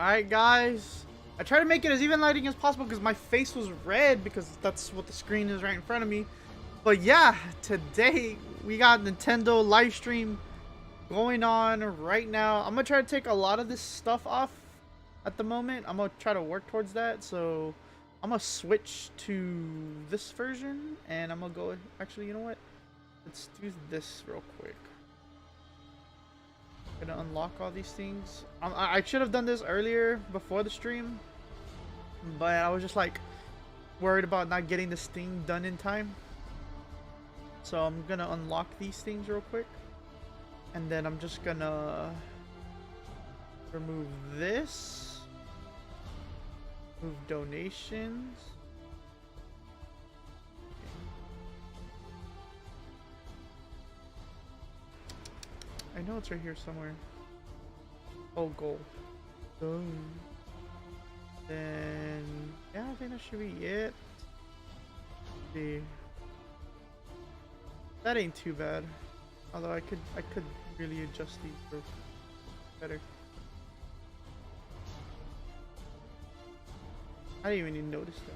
Alright, guys. I try to make it as even lighting as possible because my face was red because that's what the screen is right in front of me. But yeah, today we got Nintendo live stream going on right now. I'm gonna try to take a lot of this stuff off at the moment. I'm gonna try to work towards that. So I'm gonna switch to this version and I'm gonna go. Actually, you know what? Let's do this real quick. Gonna unlock all these things. I should have done this earlier before the stream, but I was just like worried about not getting this thing done in time. So I'm gonna unlock these things real quick, and then I'm just gonna remove this, remove donations. I know it's right here somewhere. Oh, goal. Boom. Then yeah, I think that should be it. Let's see. That ain't too bad. Although I could really adjust these for better. I didn't even notice that.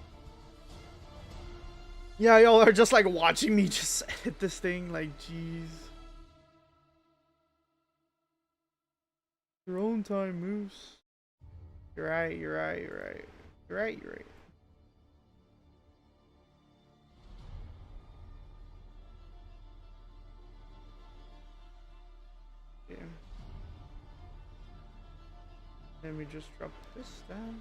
Yeah, y'all are just like watching me just edit this thing, like jeez. Your own time, Moose. You're right, you're right, you're right. You're right, you're right. Yeah. Let me just drop this down.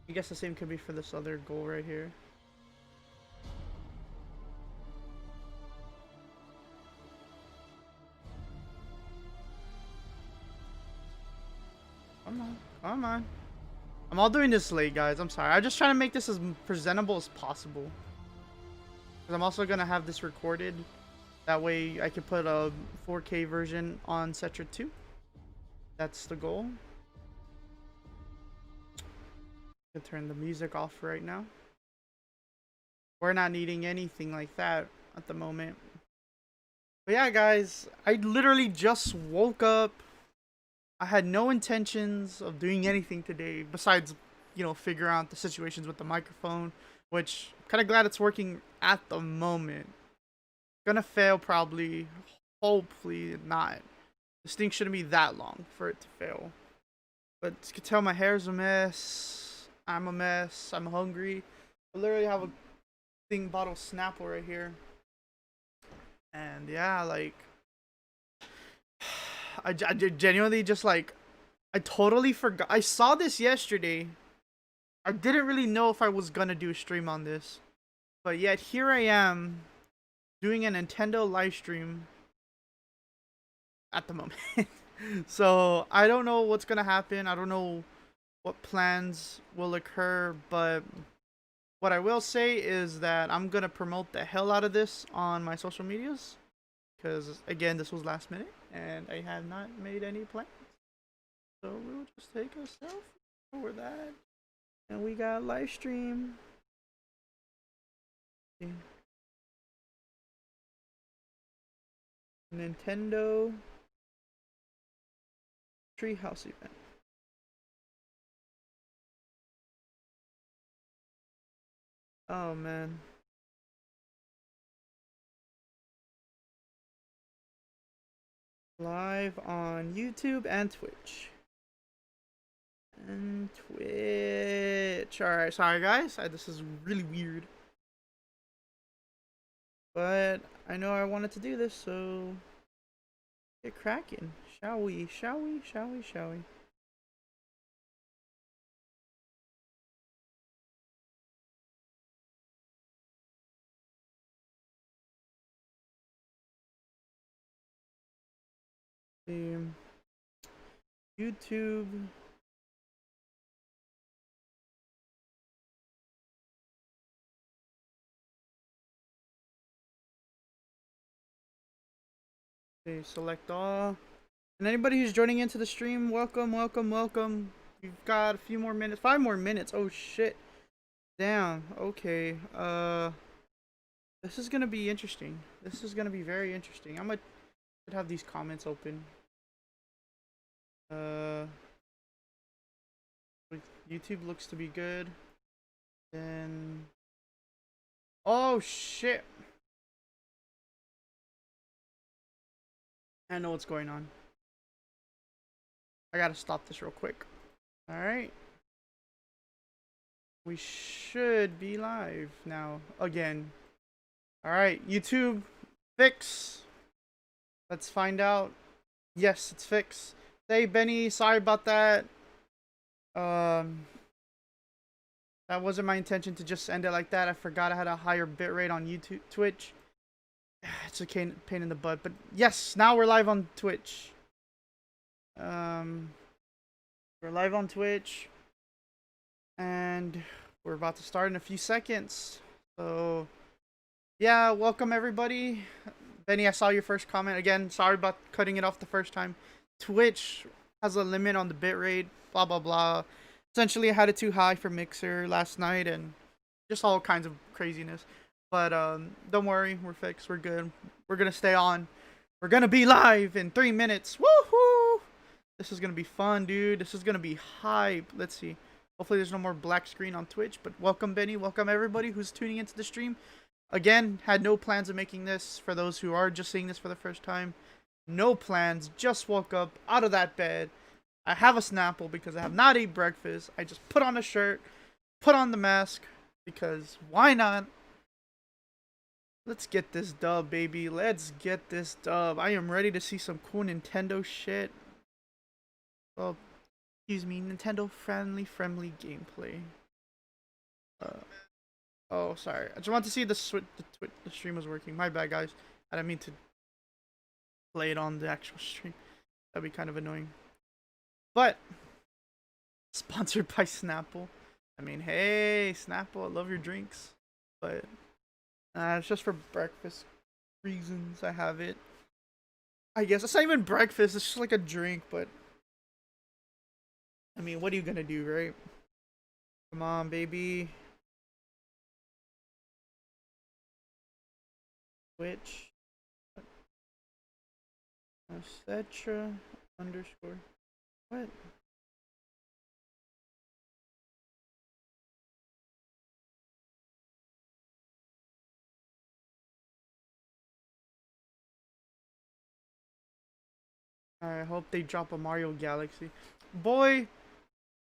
I guess the same could be for this other goal right here. Come on, come on. I'm all doing this late, guys. I'm sorry. I'm just trying to make this as presentable as possible. Because I'm also going to have this recorded. That way I can put a 4K version on Cetra 2. That's the goal. I'm going to turn the music off right now. We're not needing anything like that at the moment. But yeah, guys. I literally just woke up. I had no intentions of doing anything today besides, you know, figure out the situations with the microphone, which I'm kind of glad it's working at the moment. Gonna fail probably, hopefully not. This thing shouldn't be that long for it to fail. But you can tell my hair's a mess. I'm a mess. I'm hungry. I literally have a thing bottle of Snapple right here. And yeah, like I genuinely just like, I totally forgot. I saw this yesterday. I didn't really know if I was gonna do a stream on this. But yet here I am doing a Nintendo live stream at the moment. So I don't know what's gonna happen. I don't know what plans will occur. But what I will say is that I'm gonna promote the hell out of this on my social medias. Because again, this was last minute. And I have not made any plans. So we'll just take a selfie for that. And we got live stream. Nintendo Treehouse event. Oh man. Live on YouTube and Twitch. Alright, sorry guys. This is really weird. But I know I wanted to do this, so get cracking. Shall we? Shall we? Shall we? Shall we? YouTube. Okay, select all. And anybody who's joining into the stream, welcome, welcome, welcome. We've got a few more minutes, 5 more minutes. Oh shit. Damn. Okay. This is gonna be interesting. This is gonna be very interesting. I'm gonna have these comments open. Uh, YouTube looks to be good. Then, oh shit! I know what's going on. I gotta stop this real quick. All right, we should be live now again. All right, YouTube, fix. Let's find out. Yes, it's fixed. Hey Benny, sorry about that. Um, that wasn't my intention to just end it like that. I forgot I had a higher bitrate on YouTube, Twitch. It's a pain in the butt, but yes, now we're live on Twitch. Um, we're live on Twitch, and we're about to start in a few seconds. So, yeah, welcome everybody. Benny, I saw your first comment. Again, sorry about cutting it off the first time. Twitch has a limit on the bitrate, blah, blah, blah. Essentially, I had it too high for Mixer last night, and just all kinds of craziness. But don't worry, we're fixed. We're good. We're gonna stay on. We're gonna be live in 3 minutes. Woohoo! This is gonna be fun, dude. This is gonna be hype. Let's see. Hopefully, there's no more black screen on Twitch. But welcome, Benny. Welcome everybody who's tuning into the stream. Again, had no plans of making this. For those who are just seeing this for the first time, no plans. Just woke up out of that bed. I have a Snapple because I have not ate breakfast. I just put on a shirt, put on the mask because why not? Let's get this dub, baby. Let's get this dub. I am ready to see some cool Nintendo shit. Oh, excuse me, Nintendo friendly gameplay. Uh, oh, sorry. I just want to see the stream was working. My bad, guys. I didn't mean to play it on the actual stream. That'd be kind of annoying. But sponsored by Snapple. I mean, hey, Snapple, I love your drinks, but it's just for breakfast reasons. I have it. I guess it's not even breakfast. It's just like a drink, but I mean, what are you gonna do, right? Come on, baby. Twitch. Cetra underscore. What? I hope they drop a Mario Galaxy. Boy,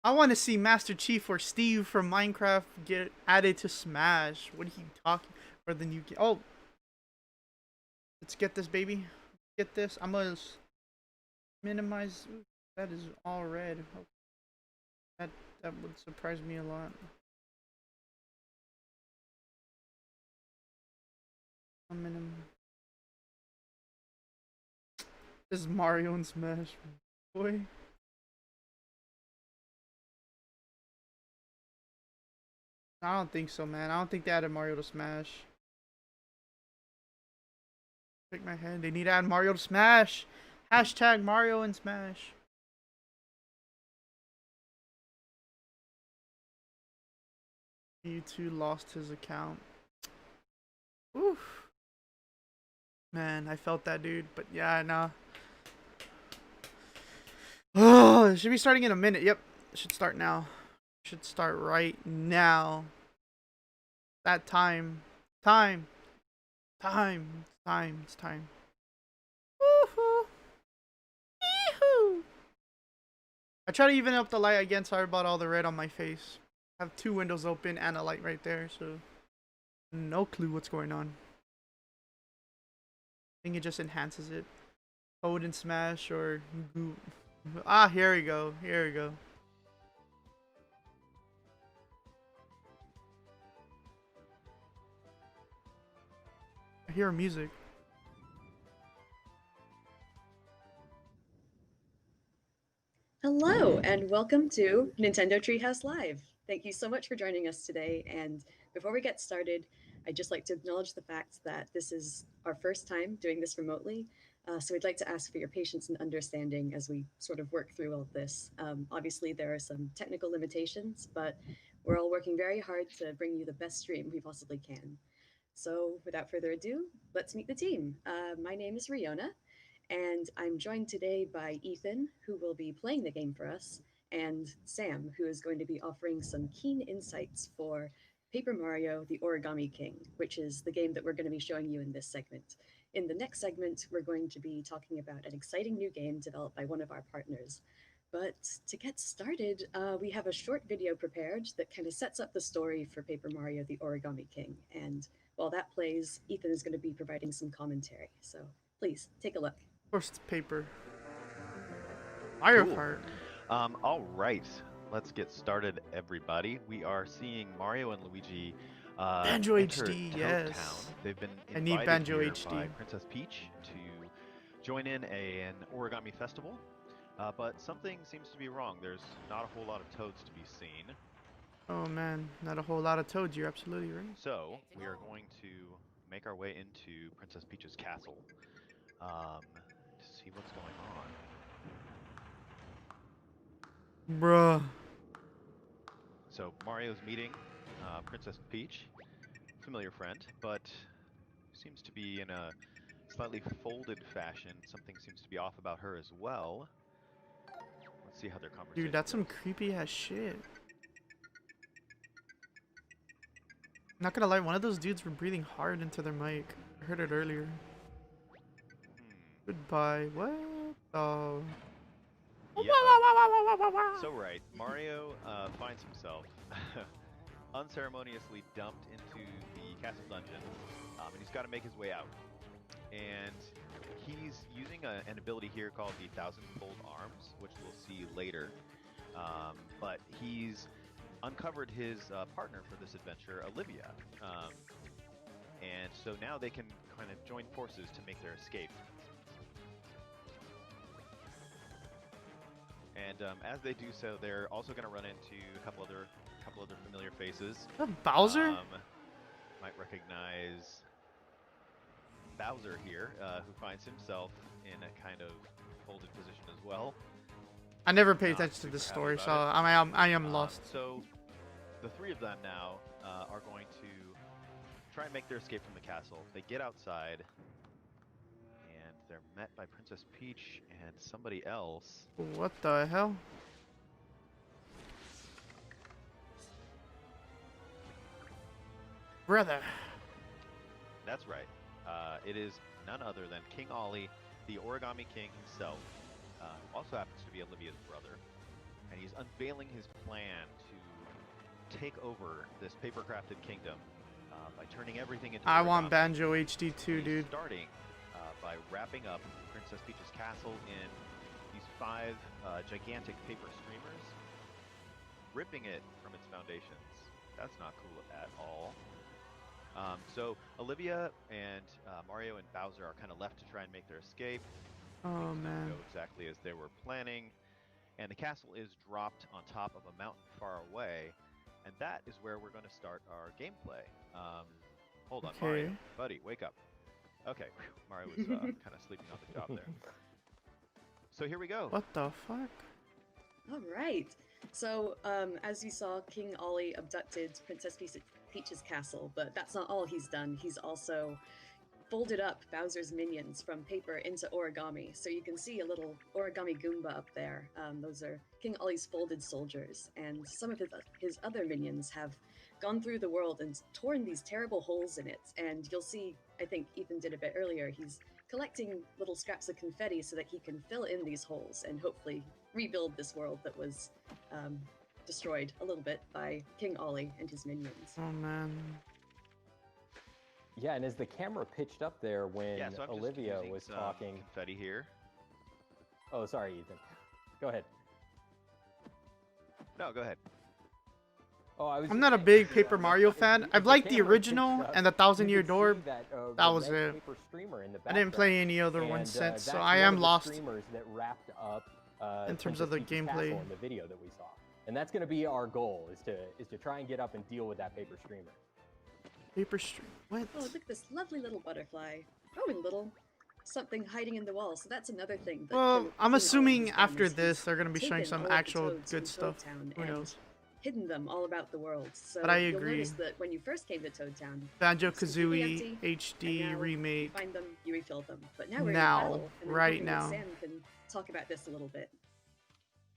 I want to see Master Chief or Steve from Minecraft get added to Smash. What are you talking? Or the new game? Oh, let's get this, baby. Get this. I'm gonna minimize. Ooh, that is all red. That that would surprise me a lot. I'm in. This is Mario and Smash, boy. I don't think so, man. I don't think they added Mario to Smash. Shake my head. They need to add Mario to Smash. Hashtag Mario and Smash. U2 lost his account. Oof. Man, I felt that, dude. But yeah, no. Oh, it should be starting in a minute. Yep. It should start now. Should start right now. That time. Time. Time. Time. It's time. Woohoo. Yee-hoo. I try to even up the light again. Sorry about all the red on my face. I have two windows open and a light right there, so no clue what's going on. I think it just enhances it. Code and Smash or Goo. Ah, here we go. Here we go. I hear music. Hello, and welcome to Nintendo Treehouse Live. Thank you so much for joining us today. And before we get started, I'd just like to acknowledge the fact that this is our first time doing this remotely. So we'd like to ask for your patience and understanding as we sort of work through all of this. Obviously, there are some technical limitations, but we're all working very hard to bring you the best stream we possibly can. So without further ado, let's meet the team. My name is Riona, And I'm joined today by Ethan, who will be playing the game for us, and Sam, who is going to be offering some keen insights for Paper Mario The Origami King, which is the game that we're going to be showing you in this segment. In the next segment, we're going to be talking about an exciting new game developed by one of our partners. But to get started, we have a short video prepared that kind of sets up the story for Paper Mario The Origami King. And while that plays, Ethan is going to be providing some commentary. So please take a look. Of course, it's paper. Mario Cool. Kart. All right, let's get started, everybody. We are seeing Mario and Luigi Banjo enter HD, Toad yes. Town. They've been I need invited Banjo here HD. by Princess Peach to join in an origami festival, but something seems to be wrong. There's not a whole lot of toads to be seen. Oh man, not a whole lot of toads. You're absolutely right. So we are going to make our way into Princess Peach's castle to see what's going on. Bruh. So Mario's meeting Princess Peach, familiar friend, but seems to be in a slightly folded fashion. Something seems to be off about her as well. Let's see how their conversation Dude, that's some goes. creepy ass shit. Not gonna lie, one of those dudes were breathing hard into their mic. I heard it earlier. Goodbye. What? Oh. Yeah. So right, Mario finds himself unceremoniously dumped into the castle dungeon, and he's got to make his way out. And he's using an ability here called the Thousand-Fold Arms, which we'll see later. But he's uncovered his partner for this adventure, Olivia. And so now they can kind of join forces to make their escape. And as they do so, they're also going to run into a couple other familiar faces. Bowser? Might recognize Bowser here, who finds himself in a kind of folded position as well. I never paid Not attention to super this happy story, about so it. I am lost. So the three of them now are going to try and make their escape from the castle. They get outside, and they're met by Princess Peach and somebody else. What the hell? Brother. That's right. It is none other than King Ollie, the Origami King himself, who also happens to be Olivia's brother. And he's unveiling his plan to take over this paper-crafted kingdom by turning everything into I origami. want Banjo HD too, He's dude. starting by wrapping up Princess Peach's castle in these 5 gigantic paper streamers, ripping it from its foundations. That's not cool at all. So Olivia and Mario and Bowser are kind of left to try and make their escape. Oh Things man. don't go exactly as they were planning, and the castle is dropped on top of a mountain far away, and that is where we're going to start our gameplay. Hold on, Okay. Mario, buddy, wake up. Okay, whew, Mario was kind of sleeping on the job there. So here we go. What the fuck? All right. So, as you saw, King Ollie abducted Princess Peach's castle, but that's not all he's done. He's also folded up Bowser's minions from paper into origami. So you can see a little origami Goomba up there. Those are King Ollie's folded soldiers, and some of his other minions have gone through the world and torn these terrible holes in it. And you'll see, I think Ethan did a bit earlier, he's collecting little scraps of confetti so that he can fill in these holes and hopefully rebuild this world that was destroyed a little bit by King Ollie and his minions. Oh man. Yeah, and as the camera pitched up there when Yeah, so I'm Olivia just using was some talking. confetti here. Oh, sorry, Ethan. Go ahead. No, go ahead. Oh, I was. I'm just not a saying, big as Paper Mario as fan. as I've liked the camera original pitched up, and the Thousand you Year could Door. see that That was red it. paper streamer in the I didn't background. play any other And, ones since, so that's I one am of the lost. streamers that wrapped up in terms of Princess the Peach's gameplay. castle in the video that we saw, and that's going to be our goal is to try and get up and deal with that paper streamer. Paper stream. What? Oh, look at this lovely little butterfly. Oh, and little something hiding in the wall. So that's another thing. That Well, King I'm Ollie assuming has done after is this he's they're gonna be showing taken some all of the actual toads good from stuff. Toad Town Who and knows? hidden them all about the world. So But I you'll agree. notice that when you first came to Toad Town, Banjo-Kazooie and HD now remake. you find them, you refill them. But now we're in Now, battle, and I'm right hoping that now. Sam can talk about this a little bit.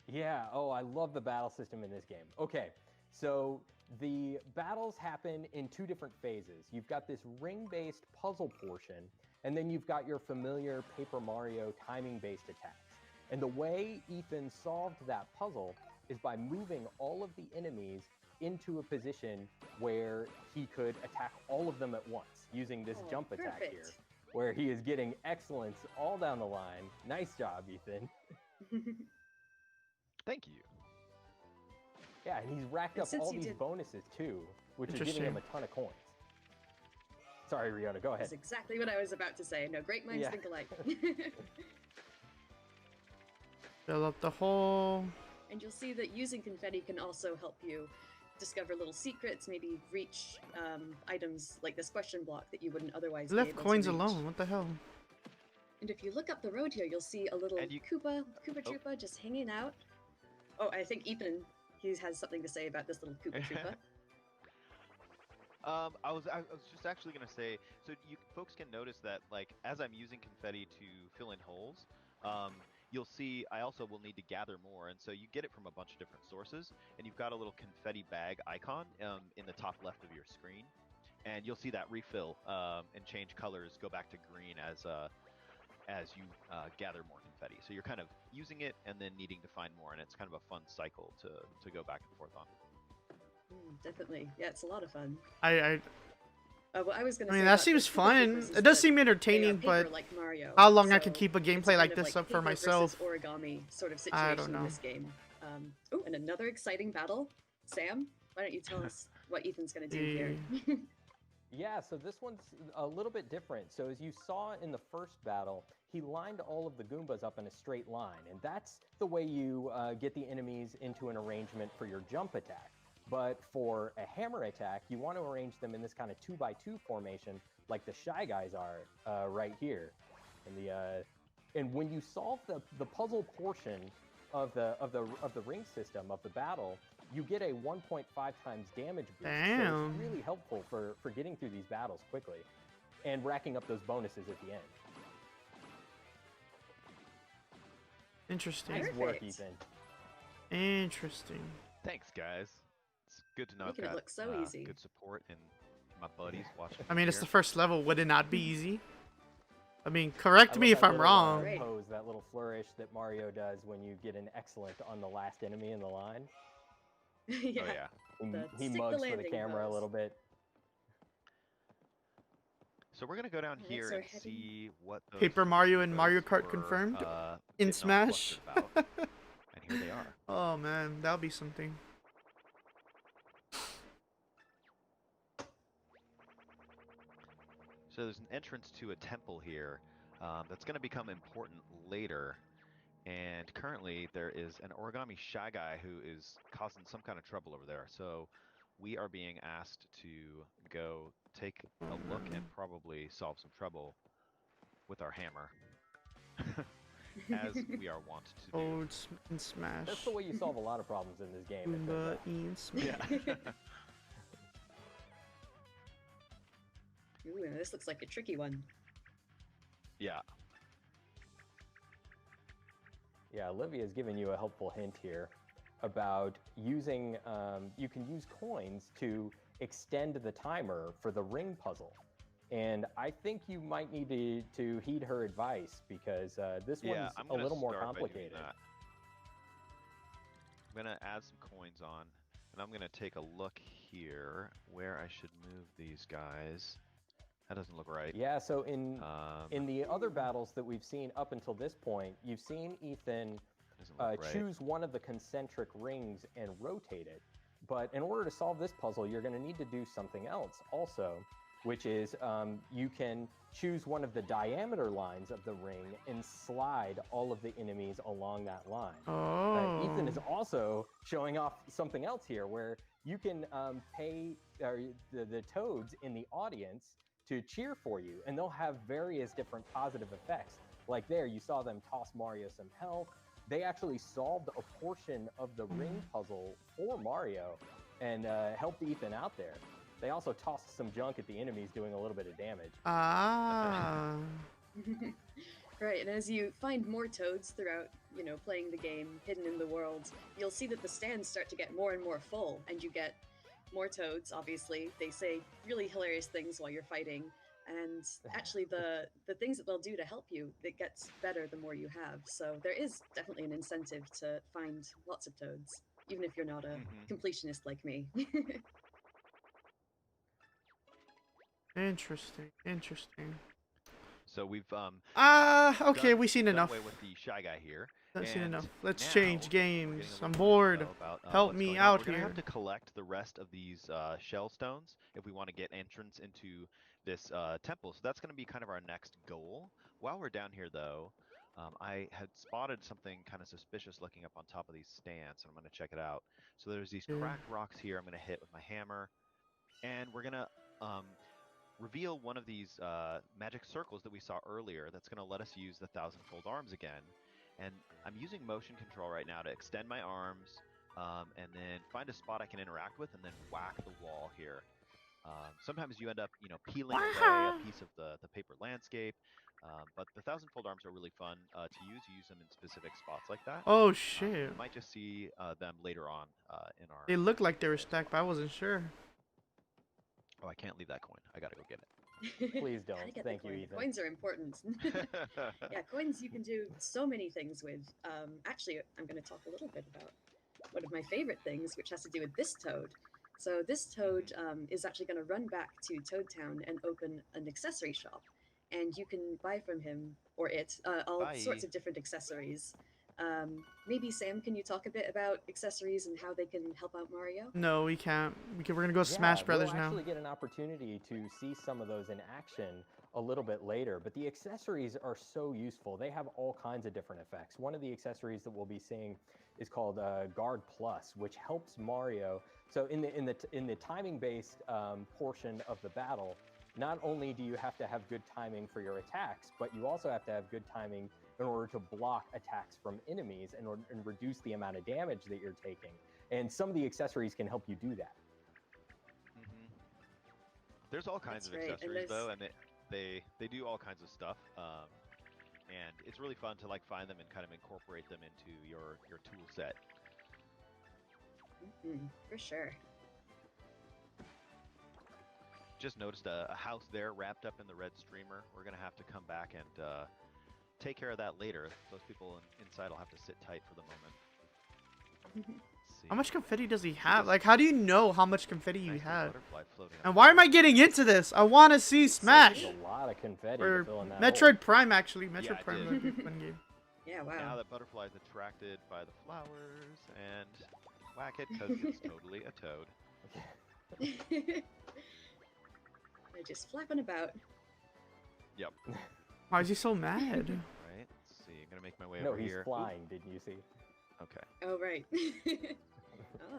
Yeah, oh, I love the battle system in this game. Okay, so the battles happen in two different phases. You've got this ring-based puzzle portion, and then you've got your familiar Paper Mario timing-based attacks. And the way Ethan solved that puzzle is by moving all of the enemies into a position where he could attack all of them at once using this jump attack perfect. here, where he is getting excellence all down the line. Nice job, Ethan. Thank you. Yeah, and he's racked And up since all he these did- bonuses too, which is giving him a ton of coins. Sorry, Riona, go ahead. That's exactly what I was about to say. No, great minds Yeah. think alike. Fill up the hole. And you'll see that using confetti can also help you discover little secrets, maybe reach items like this question block that you wouldn't otherwise I be left able coins to reach. alone. What the hell? And if you look up the road here, you'll see a little And you- Koopa Troopa just hanging out. Oh, I think Ethan, he has something to say about this little Koopa Troopa. I was just actually gonna say, so you folks can notice that, like, as I'm using confetti to fill in holes, you'll see I also will need to gather more, and so you get it from a bunch of different sources, and you've got a little confetti bag icon in the top left of your screen, and you'll see that refill and change colors, go back to green as you gather more confetti. So you're kind of using it and then needing to find more, and it's kind of a fun cycle to go back and forth on. Definitely. Yeah, it's a lot of fun. I What I was going to I say mean, that about seems the Koopa fun. Troopers is It does that seem they are entertaining, paper but like Mario, how long I so could keep a it's gameplay kind like of this up for paper myself? versus origami sort of I situation don't in know. this game. Oh, and another exciting battle. Sam, why don't you tell us what Ethan's going to do here? Yeah, so this one's a little bit different. So as you saw in the first battle, he lined all of the Goombas up in a straight line, and that's the way you get the enemies into an arrangement for your jump attack. But for a hammer attack, you want to arrange them in this kind of 2x2 formation, like the Shy Guys are right here. And when you solve the puzzle portion of the ring system of the battle, you get a 1.5 times damage boost. So Damn. it's really helpful for getting through these battles quickly and racking up those bonuses at the end. Interesting. Nice work, Perfect. Ethan. Interesting. Thanks, guys. It's good to know Making I've it got look so easy. good support and my buddies watching. I mean, it's the here. first level. Would it not be easy? I mean, correct I me love if that I'm little, wrong. Great. Pose, that little flourish that Mario does when you get an excellent on the last enemy in the line. Yeah. Oh yeah. He, The he stick the mugs for the landing camera a pose. little bit. So we're gonna go down Alright, here so and we're heading- see what those Paper Mario and Goombas Mario Kart were, confirmed getting in all Smash. flustered about. And here they are. Oh man, that'll be something. So there's an entrance to a temple here that's going to become important later. And currently there is an origami shy guy who is causing some kind of trouble over there. So we are being asked to go take a look and probably solve some trouble with our hammer. As we are wont to do. Oh, it's in Smash. That's the way you solve a lot of problems in this game. it turns Goomba out. in Smash. Yeah. Ooh, this looks like a tricky one. Yeah. Yeah, Olivia's given you a helpful hint here about using, you can use coins to extend the timer for the ring puzzle. And I think you might need to heed her advice because this Yeah, one's I'm a gonna little more start by doing complicated. that. I'm gonna add some coins on, and I'm gonna take a look here where I should move these guys. That doesn't look right. Yeah, so in Um, the other battles that we've seen up until this point, you've seen Ethan doesn't look right. choose one of the concentric rings and rotate it. But in order to solve this puzzle, you're going to need to do something else also, which is you can choose one of the diameter lines of the ring and slide all of the enemies along that line. Oh. Ethan is also showing off something else here where you can pay the toads in the audience to cheer for you, and they'll have various different positive effects. Like there, you saw them toss Mario some health. they actually solved a portion of the ring puzzle for Mario and helped Ethan out there. They also tossed some junk at the enemies, doing a little bit of damage. Ah. Right, and as you find more toads throughout, playing the game, hidden in the world, you'll see that the stands start to get more and more full, and you get more toads, obviously. They say really hilarious things while you're fighting, and actually the things that they'll do to help you, it gets better the more you have. So there is definitely an incentive to find lots of toads, even if you're not a completionist like me. Interesting. Interesting. So we've Okay, we've seen done enough. away with the shy guy here. I've seen and enough. Let's now change we're games. getting a I'm little more bored. info about, Help what's me going out We're gonna here. have to collect the rest of these shell stones if we want to get entrance into this temple. So that's going to be kind of our next goal. While we're down here, though, I had spotted something kind of suspicious looking up on top of these stands, and I'm going to check it out. So there's these Yeah. cracked rocks here. I'm going to hit with my hammer, and we're going to reveal one of these magic circles that we saw earlier that's going to let us use the thousand-fold arms again. And I'm using motion control right now to extend my arms and then find a spot I can interact with and then whack the wall here. Sometimes you end up, peeling away a piece of the paper landscape, but the thousand-fold arms are really fun to use. You use them in specific spots like that. Oh shit. You might just see them later on in our... They looked like they were stacked, but I wasn't sure. Oh, I can't leave that coin. I gotta go get it. Please don't. Gotta get the Thank you, coin. Ethan. Coins are important. Yeah, coins you can do so many things with. Actually, I'm going to talk a little bit about one of my favorite things, which has to do with this toad. So this toad is actually going to run back to Toad Town and open an accessory shop, and you can buy from him or it all sorts of different accessories. Maybe Sam, can you talk a bit about accessories and how they can help out Mario? No, we can't. We're gonna go Smash Brothers we'll now. actually get an opportunity to see some of those in action a little bit later, but the accessories are so useful. They have all kinds of different effects. One of the accessories that we'll be seeing is called Guard Plus, which helps Mario. So in the timing-based portion of the battle, not only do you have to have good timing for your attacks, but you also have to have good timing in order to block attacks from enemies and reduce the amount of damage that you're taking. And some of the accessories can help you do that. There's all kinds That's of right, and accessories there's- though, and they do all kinds of stuff. And it's really fun to find them and kind of incorporate them into your tool set. For sure. Just noticed a house there wrapped up in the red streamer. We're gonna have to come back and take care of that later. Those people inside will have to sit tight for the moment. Let's see. How much confetti does he have? Like, how do you know how much confetti you Nice little have? butterfly floating And up why there. am I getting into this? I want to see Smash. There's a lot of confetti Or to fill in that Metroid hole. Prime, actually. Metroid Yeah, it Prime did. would be a fun game. Yeah, Now wow. that butterfly is attracted by the flowers and whack it because it's totally a toad. They're just flapping about. Yep. Why is he so mad? Right. Let's see. I'm gonna make my way No, over he's here. Oop, flying, didn't you see? okay. Oh, right.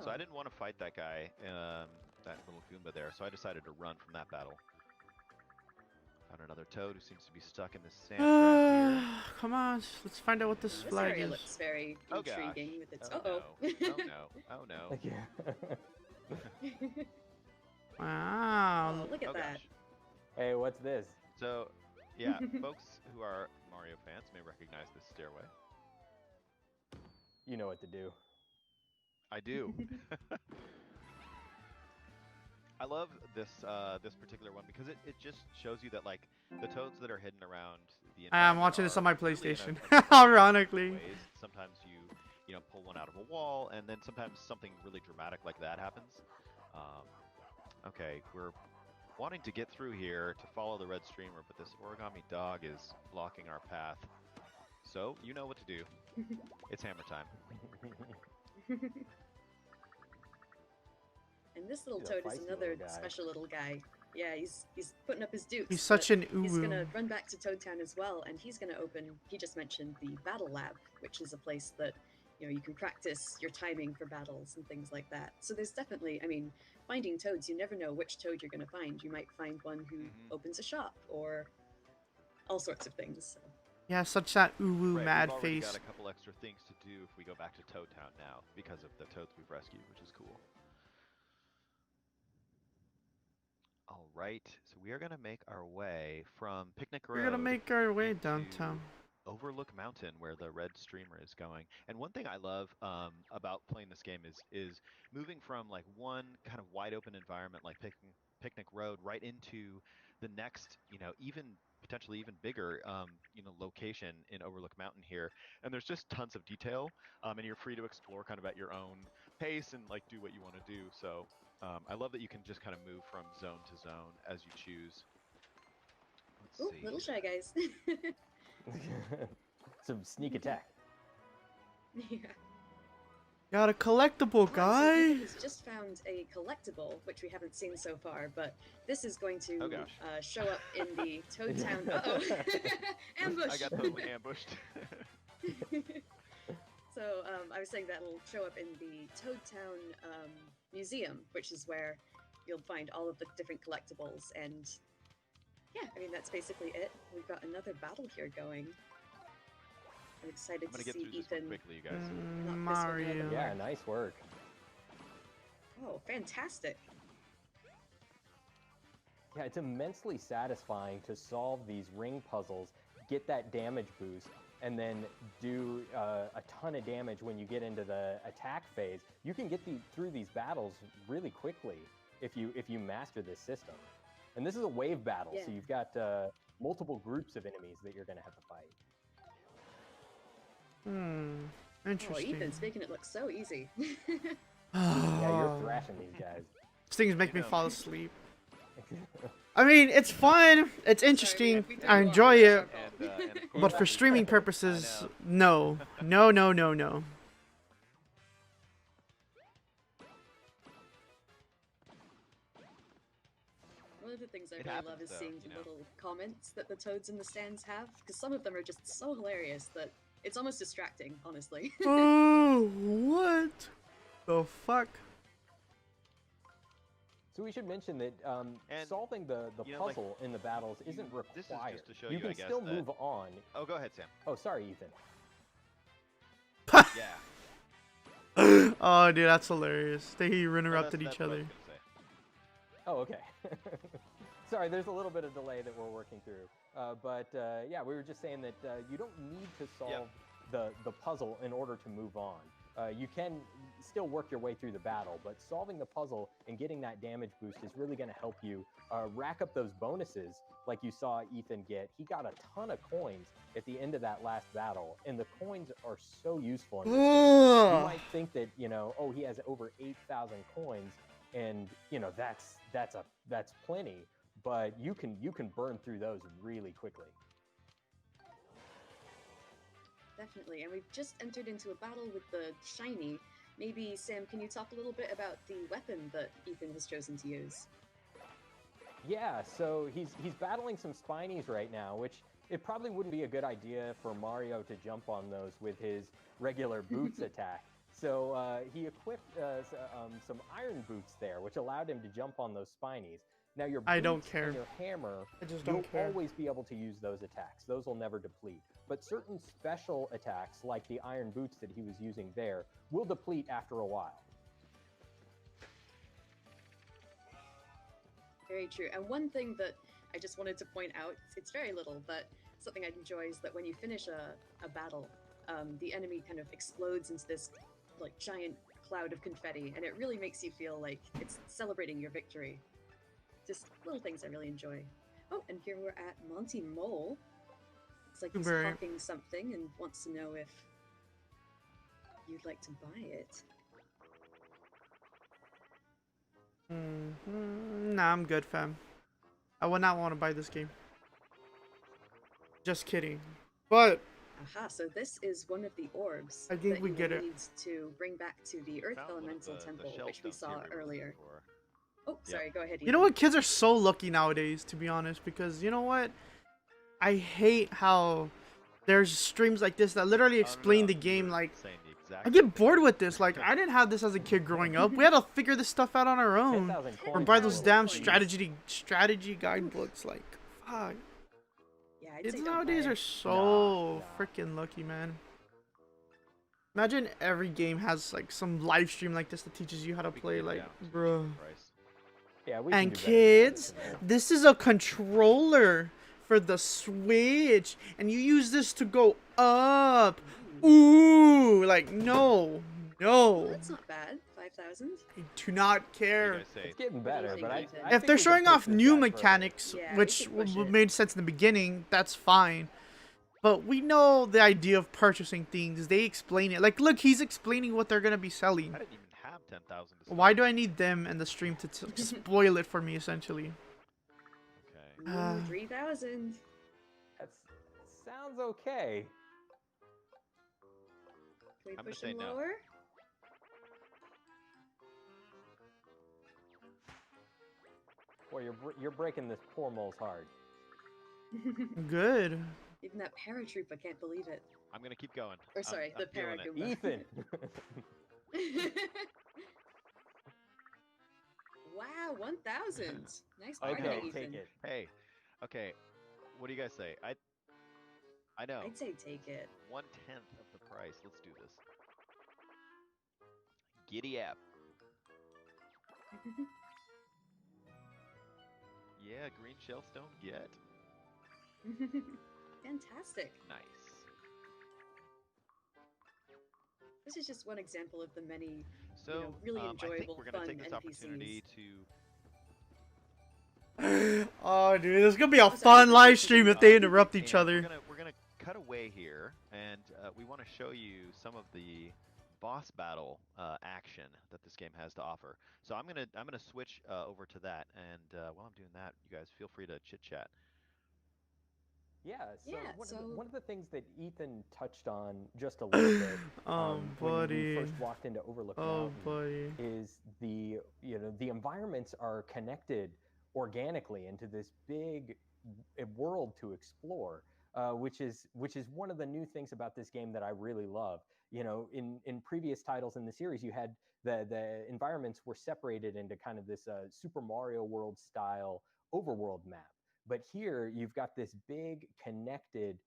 So I didn't want to fight that guy, that little Goomba there, so I decided to run from that battle. Found another toad who seems to be stuck in this sand trap here. Come on, let's find out what this This flag area is. looks very Oh, gosh. intriguing with its. Oh Uh-oh. no! Oh no! Oh no! Yeah. Wow. Oh, look at Oh that. gosh! Hey, what's this? So, yeah, folks who are Mario fans may recognize this stairway. You know what to do. I do. I love this this particular one because it just shows you that the toads that are hidden around the I'm environment watching this on my are really in a PlayStation. variety of Ironically. ways. Sometimes you pull one out of a wall, and then sometimes something really dramatic like that happens. Okay, we're wanting to get through here to follow the red streamer, but this origami dog is blocking our path. So you know what to do. It's hammer time. And this little He's a toad is feisty another little guy. special little guy. Yeah, he's putting up his dukes. He's such but an He's uwu. gonna run back to Toad Town as well, and he's gonna open. He just mentioned the Battle Lab, which is a place that you can practice your timing for battles and things like that. So there's definitely, finding toads. You never know which toad you're gonna find. You might find one who opens a shop or all sorts of things. So. Yeah, such that uwu Right, mad we've already face. got a couple extra things to back to Toad Town now because of the toads we've rescued, which is cool. All right, so we are gonna make our way from Picnic We're gonna Road make our way into downtown. Overlook Mountain, where the red streamer is going. And one thing I love about playing this game is moving from like one kind of wide open environment like Picnic Road right into the next, even potentially even bigger, location in Overlook Mountain here. And there's just tons of detail, and you're free to explore kind of at your own pace and like do what you want to do. So I love that you can just kind of move from zone to zone as you choose. Let's Ooh, see little here. shy guys. Some sneak attack. Yeah. Got a collectible, So guy. Ethan has just found a collectible, which we haven't seen so far, but this is going to Oh, gosh. show up in the Toad Town. Uh-oh. Ambush! I got totally ambushed. So I was saying that'll show up in the Toad Town museum, which is where you'll find all of the different collectibles. And yeah, I mean, that's basically it. We've got another battle here going. I'm excited I'm gonna to get see through this one Ethan. quickly, you guys. Mario. Yeah, nice work. Oh, fantastic. Yeah, it's immensely satisfying to solve these ring puzzles, get that damage boost, and then do a ton of damage when you get into the attack phase. You can get through these battles really quickly if you master this system. And this is a wave battle, Yeah. so you've got multiple groups of enemies that you're going to have to fight. Oh, Interesting. Ethan's making it look so easy. Yeah, you're thrashing these guys. These things make me know. fall asleep. I mean, it's fun. It's interesting. we I do enjoy love it. it. And of But course, for streaming I purposes, know. no. No. One of the things I It really love happens, is though, seeing you the know. little comments that the toads in the stands have, because some of them are just so hilarious that it's almost distracting, honestly. Oh, what the fuck? So we should mention that And, solving the you know, like, puzzle in the battles isn't this is required. just to show you you, can I guess, still that- move on. Oh, go ahead, Sam. Oh, sorry, Ethan. Yeah. Oh, dude, that's hilarious. They interrupted that's each what I other. was gonna say. Oh, okay. Sorry, there's a little bit of delay that we're working through. But yeah, we were just saying that you don't need to solve the puzzle in order to move on. You can still work your way through the battle, but solving the puzzle and getting that damage boost is really going to help you rack up those bonuses like you saw Ethan get. He got a ton of coins at the end of that last battle, and the coins are so useful in this game. You might think that, oh, he has over 8,000 coins, and that's plenty, but you can burn through those really quickly. Definitely, and we've just entered into a battle with the shiny. Maybe, Sam, can you talk a little bit about the weapon that Ethan has chosen to use? Yeah, so he's battling some Spinies right now, which it probably wouldn't be a good idea for Mario to jump on those with his regular boots attack. So he equipped some iron boots there, which allowed him to jump on those Spinies. Now your boots I don't care. and your hammer, I just you'll don't care. always be able to use those attacks. Those will never deplete. But certain special attacks, like the iron boots that he was using there, will deplete after a while. Very true. And one thing that I just wanted to point out, it's very little, but something I enjoy is that when you finish a battle, the enemy kind of explodes into this like giant cloud of confetti, and it really makes you feel like it's celebrating your victory. Just little things I really enjoy. Oh, and here we're at Monty Mole. Looks like he's Very- hawking something and wants to know if you'd like to buy it. Nah, I'm good, fam. I would not want to buy this game. Just kidding. But Aha, so this is one of the orbs I think that we you get will it. need to bring back to the Earth Found one of Elemental the Temple, shells which we down saw here we were looking earlier. for. Oh, sorry, go ahead. you know Ethan. what? Kids are so lucky nowadays, to be honest, because you know what? I hate how there's streams like this that literally explain no, the you game. were Like, saying the exact I same get bored thing. with this. Like, I didn't have this as a kid growing up. We had to figure this stuff out on our own. 10,000 Or coins buy is a those little damn steep. strategy guidebooks. Like, fuck. Yeah, I'd Kids say don't nowadays buy are it. so Nah. freaking lucky, man. Imagine every game has like some live stream like this that teaches you how to We can play, get like, down to bro. the price. Yeah, we And can do better than that, kids, shouldn't we? this is a controller for the Switch, and you use this to go up. Ooh, like no, Well, no, that's not bad. 5,000. I do not What do you care. guys say? It's getting What do you better, think, but Ethan? I If think they're we can showing push off this new back further. mechanics, Yeah, we which should push it. made sense in the beginning, that's fine. But we know the idea of purchasing things. They explain it. Like, look, he's explaining what they're gonna be selling. I didn't even have 10,000 to spend. Why do I need them and the stream to spoil it for me, essentially? Okay. Ooh, 3,000. That sounds okay. Can we I'm push gonna him say no. lower? Boy, you're breaking this poor mole's heart. Good. Even that paratrooper can't believe it. I'm gonna keep going. Or sorry, I'm the feeling it. Paragoomba. Ethan. Wow, 1,000. Nice party, Okay, Ethan. take it. Hey, okay. What do you guys say? I know. I'd say take it. 1/10 of the price. Let's do this. Giddy up. Yeah, green shellstone. Get. Fantastic. Nice. This is just one example of the many So, really I think enjoyable, we're gonna fun take this opportunity NPCs. to. Oh, dude, this is gonna be a Oh, sorry, fun this live is stream if good. they interrupt each And other. We're gonna cut away here, and we want to show you some of the boss battle action that this game has to offer. So I'm gonna switch over to that, and while I'm doing that, you guys feel free to chit chat. Yeah, so, Yeah, one of the things that Ethan touched on just a little bit Oh, when we buddy. first walked into Overlook Oh, Mountain buddy. is the environments are connected organically into this big world to explore, which is one of the new things about this game that I really love. You know, in previous titles in the series, you had the environments were separated into kind of this Super Mario World style overworld map. But here you've got this big connected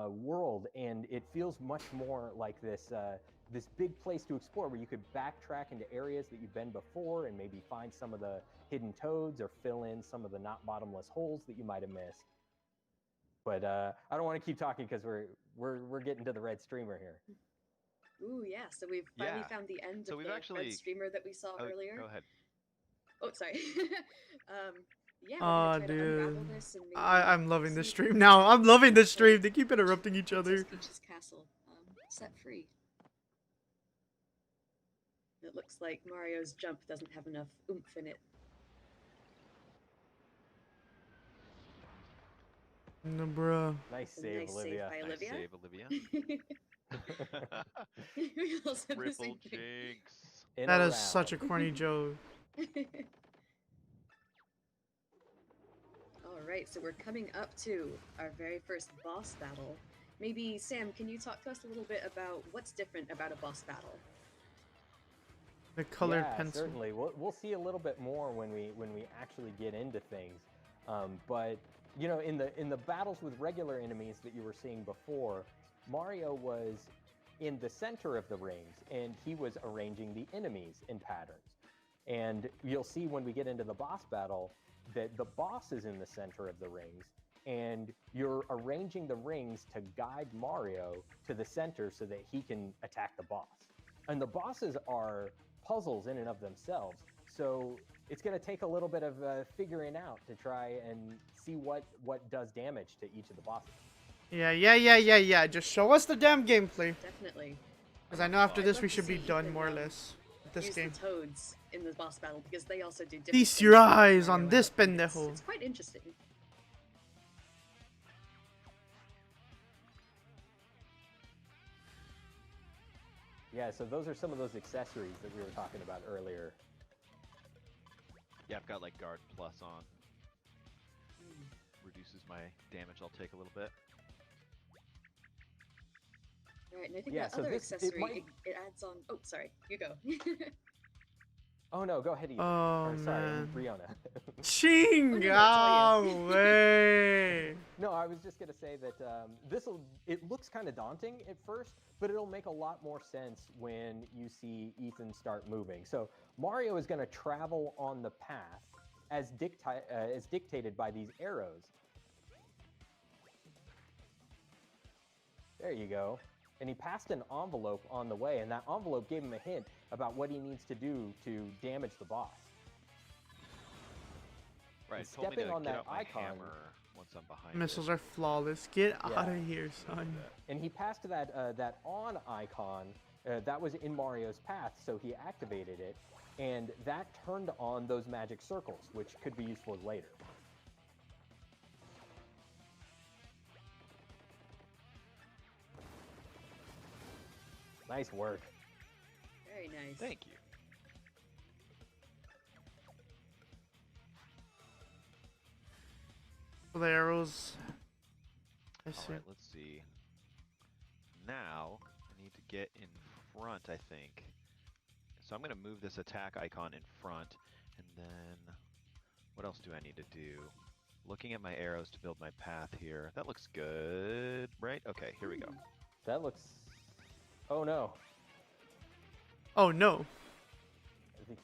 world, and it feels much more like this big place to explore, where you could backtrack into areas that you've been before, and maybe find some of the hidden toads or fill in some of the not bottomless holes that you might have missed. But I don't want to keep talking because we're getting to the red streamer here. Ooh, yeah. So we've finally Yeah. found the end So of we've the actually- red streamer that we saw Oh, earlier. go ahead. Oh, sorry. Yeah, we're Aw, gonna try to unravel dude. this and maybe I'm loving this see stream if now. I'm loving this so stream. They keep interrupting each Princess other. Peach's castle set free. It looks like Mario's jump doesn't have enough oomph in it. No, bruh. Nice A save, nice Olivia. save by Nice Olivia. save, Olivia. We all said the Triple same thing. jinx. In That a is such a round. corny joke. Alright, so we're coming up to our very first boss battle. Maybe, Sam, can you talk to us a little bit about what's different about a boss battle? The colored Yeah, pencil. certainly. We'll see a little bit more when we actually get into things. But you know, in the battles with regular enemies that you were seeing before, Mario was in the center of the rings, and he was arranging the enemies in patterns. And you'll see when we get into the boss battle that the boss is in the center of the rings, and you're arranging the rings to guide Mario to the center so that he can attack the boss. And the bosses are puzzles in and of themselves, so it's going to take a little bit of figuring out to try and see what does damage to each of the bosses. Yeah. Just show us the damn gameplay. Definitely. Because I know after I'd this love we to should be see if done they, more or less with this use game. the toads in the boss battle because they also do different Feast things your to help eyes Mario on this out, and pendejo. It's quite interesting. Yeah, so those are some of those accessories that we were talking about earlier. Yeah, I've got like guard plus on. Reduces my damage I'll take a little bit. Alright, and I think Yeah, that so other this- it accessory, might- it adds on... Oh, sorry, you go. Oh no, go ahead, Ethan. Oh, Or, sorry, man. Riona. Ching! Oh, no, that's all Oh, way! No, I was just gonna say that it looks kind of daunting at first, but it'll make a lot more sense when you see Ethan start moving. So Mario is gonna travel on the path as dictated by these arrows. There you go. And he passed an envelope on the way, and that envelope gave him a hint about what he needs to do to damage the boss. Right. And Told me stepping to on get that out my icon- hammer once I'm behind Missiles it. are flawless. Get Yeah. out of here, son. And he passed that on icon that was in Mario's path, so he activated it, and that turned on those magic circles, which could be useful later. Nice work. Very nice. Thank you. The arrows. I see. All right, let's see. Now I need to get in front, I think. So I'm going to move this attack icon in front, and then what else do I need to do? Looking at my arrows to build my path here. That looks good, right? Okay, here we go. That looks... Oh no. Oh no. I think...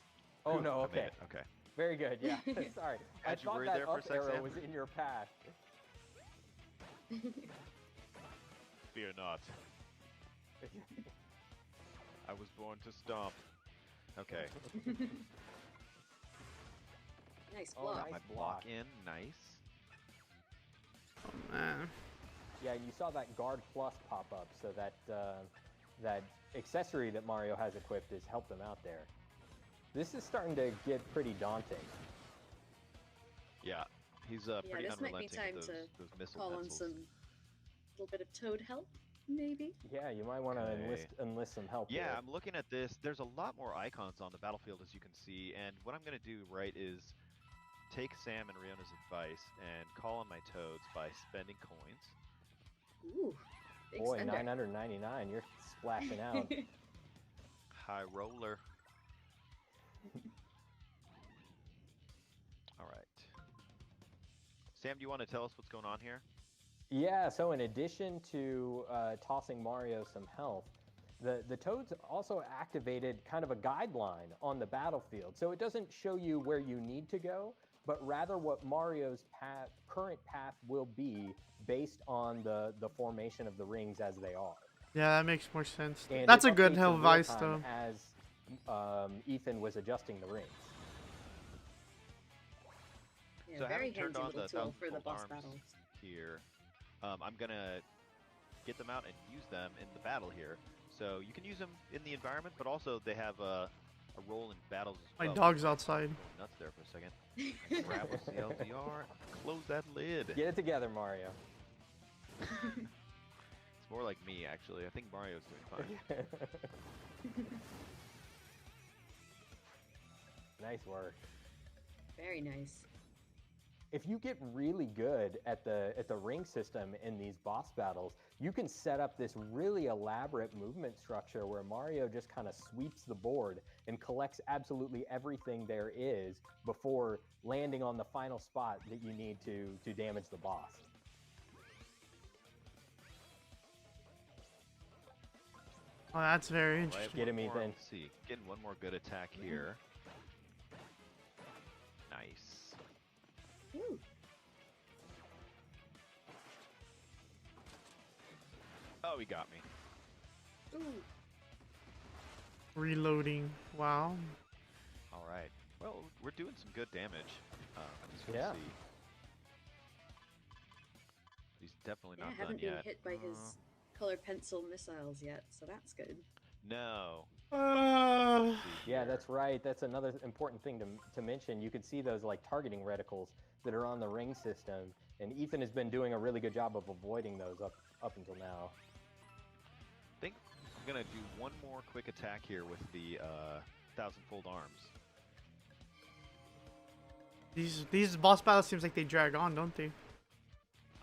Oh Whew, no, I made okay. it, okay. Very good, yeah. Sorry. I Had you thought worried that there for a up sec, arrow Sam? was in your path. Fear not. I was born to stomp. Okay. Nice Oh, block. nice. My block in, nice. Oh man. Yeah, you saw that Guard Plus pop up, so that that accessory that Mario has equipped has helped him out there. This is starting to get pretty daunting. Yeah, he's pretty this might be unrelenting time with to those missile Call on missiles. some little bit of Toad help, maybe. Yeah, you might want to Okay. enlist some help. Yeah, here. I'm looking at this. There's a lot more icons on the battlefield, as you can see, and what I'm going to do, right, is take Sam and Riona's advice and call on my toads by spending coins. Ooh, big Boy, spender. 999, you're splashing out. High roller. All right. Sam, do you want to tell us what's going on here? Yeah, so in addition to tossing Mario some health, the Toads also activated kind of a guideline on the battlefield. So it doesn't show you where you need to go, but rather what Mario's current path will be based on the formation of the rings as they are. Yeah, that makes more sense. And That's it a good updates in real advice, time though. As Ethan was adjusting the rings. Yeah, So very having turned handy on little the tool for the thousand-fold boss arms battles. here, I'm gonna get them out and use them in the battle here. So you can use them in the environment, but also they have a role in battles as My well. dog's outside. Going nuts there for a second. I grab with the LVR, close that lid. Get it together, Mario. It's more like me, actually. I think Mario's doing fine. Nice work. Very nice. If you get really good at the ring system in these boss battles, you can set up this really elaborate movement structure where Mario just kind of sweeps the board and collects absolutely everything there is before landing on the final spot that you need to damage the boss. Oh, that's very Right, interesting. Get him, one more- Ethan. Let's see, getting one more good attack here. Nice. Ooh. Oh, he got me. Ooh. Reloading. Wow. All right. Well, we're doing some good damage. As you can Yeah. see. He's definitely Yeah, not done haven't been yet. hit by his color pencil missiles yet, so that's good. No. Uh, Let's see Yeah, here. that's right. That's another important thing to mention. You can see those like targeting reticles that are on the ring system, and Ethan has been doing a really good job of avoiding those up until now. I think I'm gonna do one more quick attack here with the thousand-fold arms. these boss battles seems like they drag on, don't they?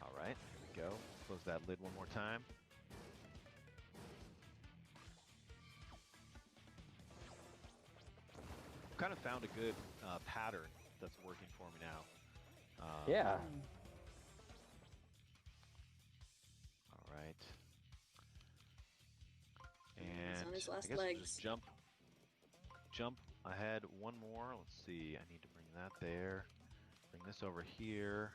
All right, here we go. Close that lid one more time. Kind of found a good pattern that's working for me now. Yeah. All right. He's And on his last I guess we'll legs. just jump ahead one more. Let's see. I need to bring that there. Bring this over here.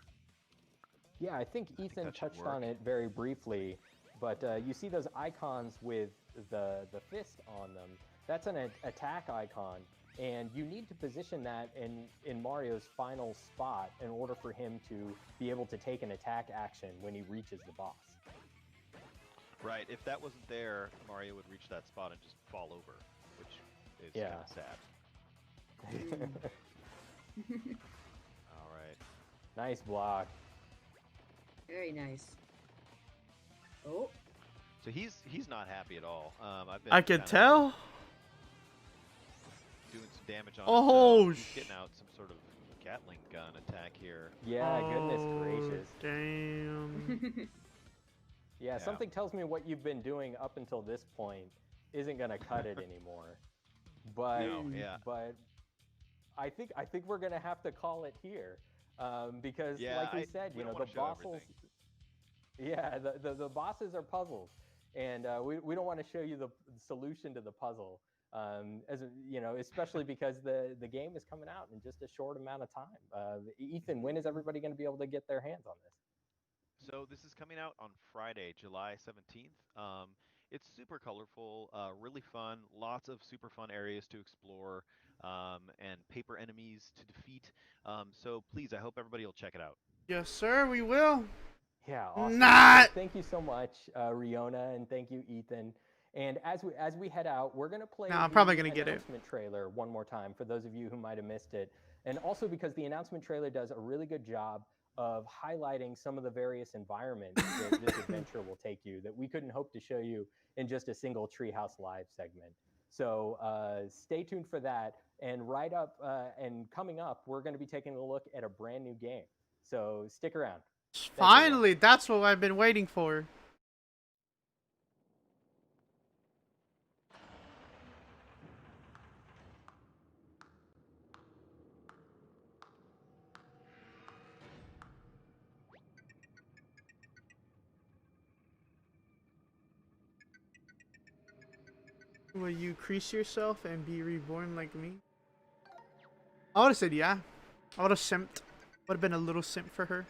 Yeah, I think think Ethan that should touched on work. it very briefly, but you see those icons with the fist on them. That's an attack icon, and you need to position that in Mario's final spot in order for him to be able to take an attack action when he reaches the boss. Right. If that wasn't there, Mario would reach that spot and just fall over, which is Yeah. kind of sad. All right. Nice block. Very nice. Oh, So he's not happy at all. I've been I could kinda tell. doing some damage on Oh, him, so he's getting out some sort of Gatling gun attack here. Yeah, goodness Oh, gracious. Damn. Yeah, something tells me what you've been doing up until this point isn't gonna cut it anymore. But No, yeah. but I think we're gonna have to call it here, because Yeah, like we said, we you know, don't the wanna show bosses. everything. Yeah, the bosses are puzzles, and we don't want to show you the solution to the puzzle. You know, especially because the game is coming out in just a short amount of time. Ethan, when is everybody going to be able to get their hands on this? So this is coming out on Friday, July 17th. It's super colorful, really fun, lots of super fun areas to explore, and paper enemies to defeat. So please, I hope everybody will check it out. Yes, sir, we will. Yeah, awesome. Not. Well, thank you so much, Riona, and thank you, Ethan. And as we head out, we're gonna play No, I'm the probably gonna get it. announcement trailer one more time for those of you who might have missed it, and also because the announcement trailer does a really good job of highlighting some of the various environments that this adventure will take you that we couldn't hope to show you in just a single Treehouse Live segment. So stay tuned for that. And right up and coming up, we're going to be taking a look at a brand new game. So stick around. Finally, that's what I've been waiting for. Will you crease yourself and be reborn like me? I would have said yeah. I would have simped. Would have been a little simp for her.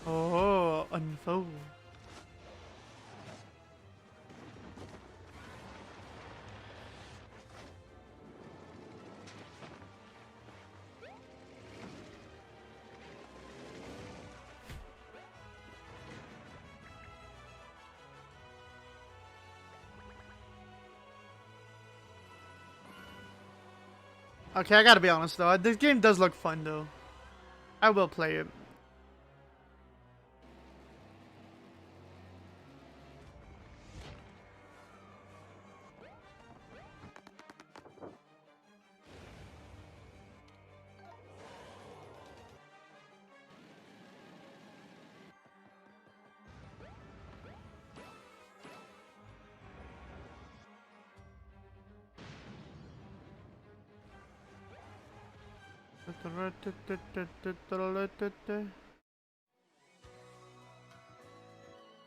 Oh, unfold. Okay, I gotta be honest though. This game does look fun though. I will play it.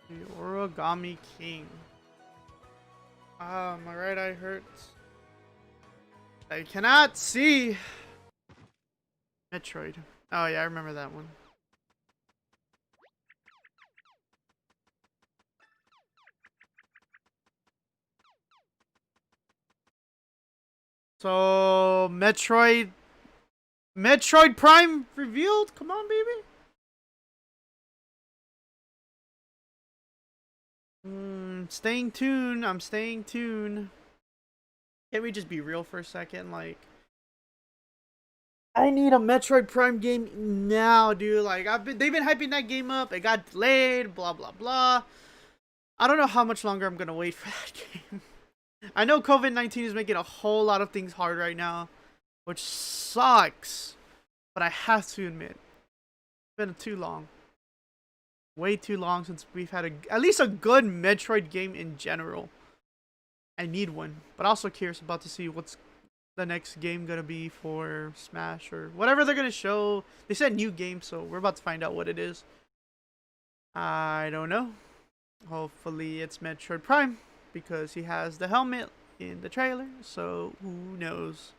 The Origami King. Ah, my right eye hurts. I cannot see. Metroid. Oh yeah, I remember that one. So Metroid Prime revealed? Come on, baby. Staying tuned. I'm staying tuned. Can't we just be real for a second? Like, I need a Metroid Prime game now, dude. Like, they've been hyping that game up. It got delayed. Blah blah blah. I don't know how much longer I'm gonna wait for that game. I know COVID-19 is making a whole lot of things hard right now, which sucks. But I have to admit, it's been too long. Way too long since we've had at least a good Metroid game in general. I need one, but also curious about to see what's the next game gonna be for Smash or whatever they're gonna show. They said new game, so we're about to find out what it is. I don't know. Hopefully it's Metroid Prime because he has the helmet in the trailer, so who knows?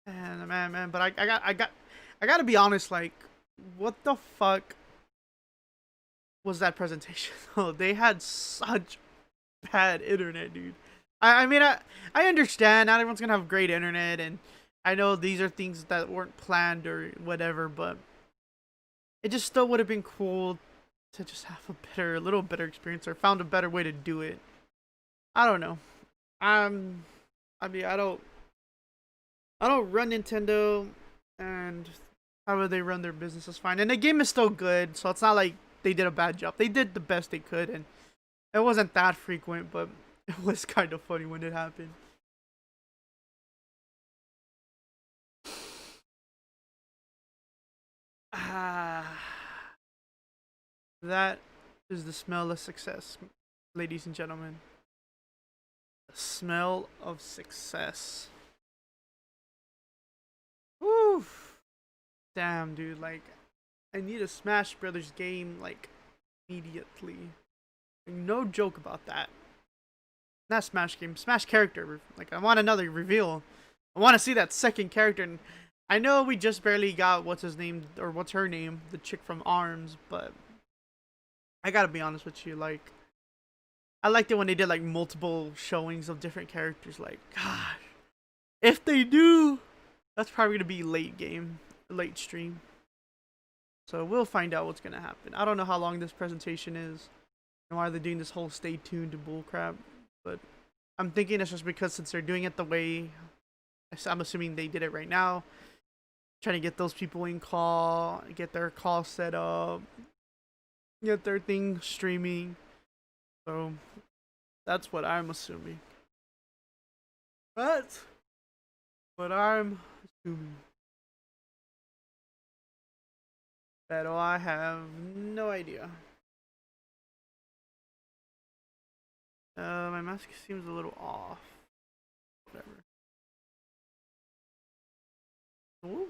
And man, but I gotta be honest. Like, what the fuck was that presentation? Oh, they had such bad internet, dude. I mean, I understand not everyone's gonna have great internet, and I know these are things that weren't planned or whatever, but it just still would have been cool to just have a little better experience or found a better way to do it. I don't know. I mean, I don't run Nintendo, and however they run their business is fine. And the game is still good, so it's not like they did a bad job. They did the best they could, and it wasn't that frequent, but it was kind of funny when it happened. Ah, that is the smell of success, ladies and gentlemen. The smell of success. Woo! Damn, dude, like, I need a Smash Brothers game, like, immediately. No joke about that. Not Smash game, Smash character. Like, I want another reveal. I want to see that second character. And I know we just barely got what's his name, or what's her name, the chick from ARMS, but I gotta be honest with you, like, I liked it when they did, like, multiple showings of different characters. Like, gosh, if they do, that's probably gonna be late game, late stream. So we'll find out what's gonna happen. I don't know how long this presentation is and why they're doing this whole stay tuned bullcrap, but I'm thinking it's just because since they're doing it the way I'm assuming they did it right now, trying to get those people in call, get their call set up, get their thing streaming. So that's what I'm assuming. That's what I'm assuming. But I have no idea. My mask seems a little off. Whatever. Oh,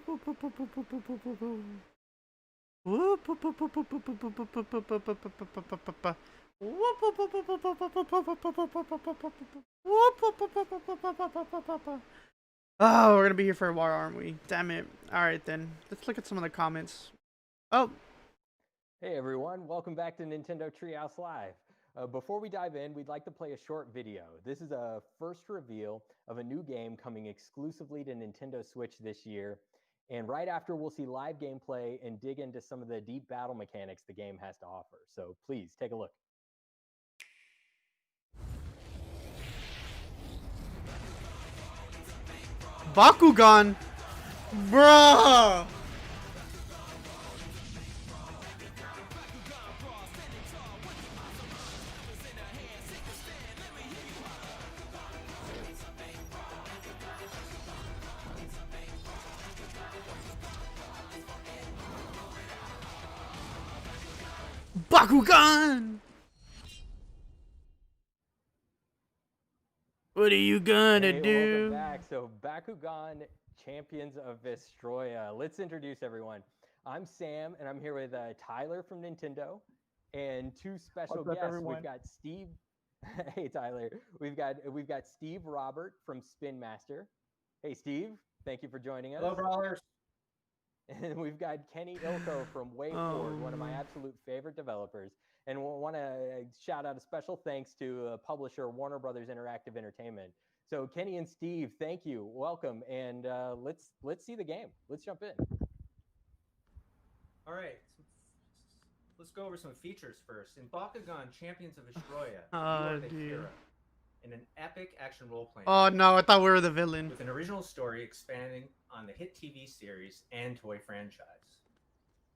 we're gonna be here for a while, aren't we? Damn it. Alright then. Let's look at some of the comments. Oh. Hey everyone, welcome back to Nintendo Treehouse Live. Before we dive in, we'd like to play a short video. This is a first reveal of a new game coming exclusively to Nintendo Switch this year. And right after, we'll see live gameplay and dig into some of the deep battle mechanics the game has to offer. So please, take a look. Bakugan? Bruh! Bakugan! What are you gonna do? Welcome back. So Bakugan Champions of Vestroya. Let's introduce everyone. I'm Sam, and I'm here with Tyler from Nintendo, and two special guests. Everyone? We've got Steve. Hey Tyler. We've got Steve Robert from Spin Master. Hey Steve, thank you for joining us. Hello, brawlers. And we've got Kenny Ilko from WayForward, one of my absolute favorite developers. And we'll want to shout out a special thanks to publisher Warner Brothers Interactive Entertainment. So Kenny and Steve, thank you, welcome, and let's see the game. Let's jump in. All right, let's go over some features first. In Bakugan Champions of Vestroya, you Oh, are the dude. hero in an epic action role-playing Oh no, I thought we were the villain. with an original story expanding on the hit TV series and toy franchise.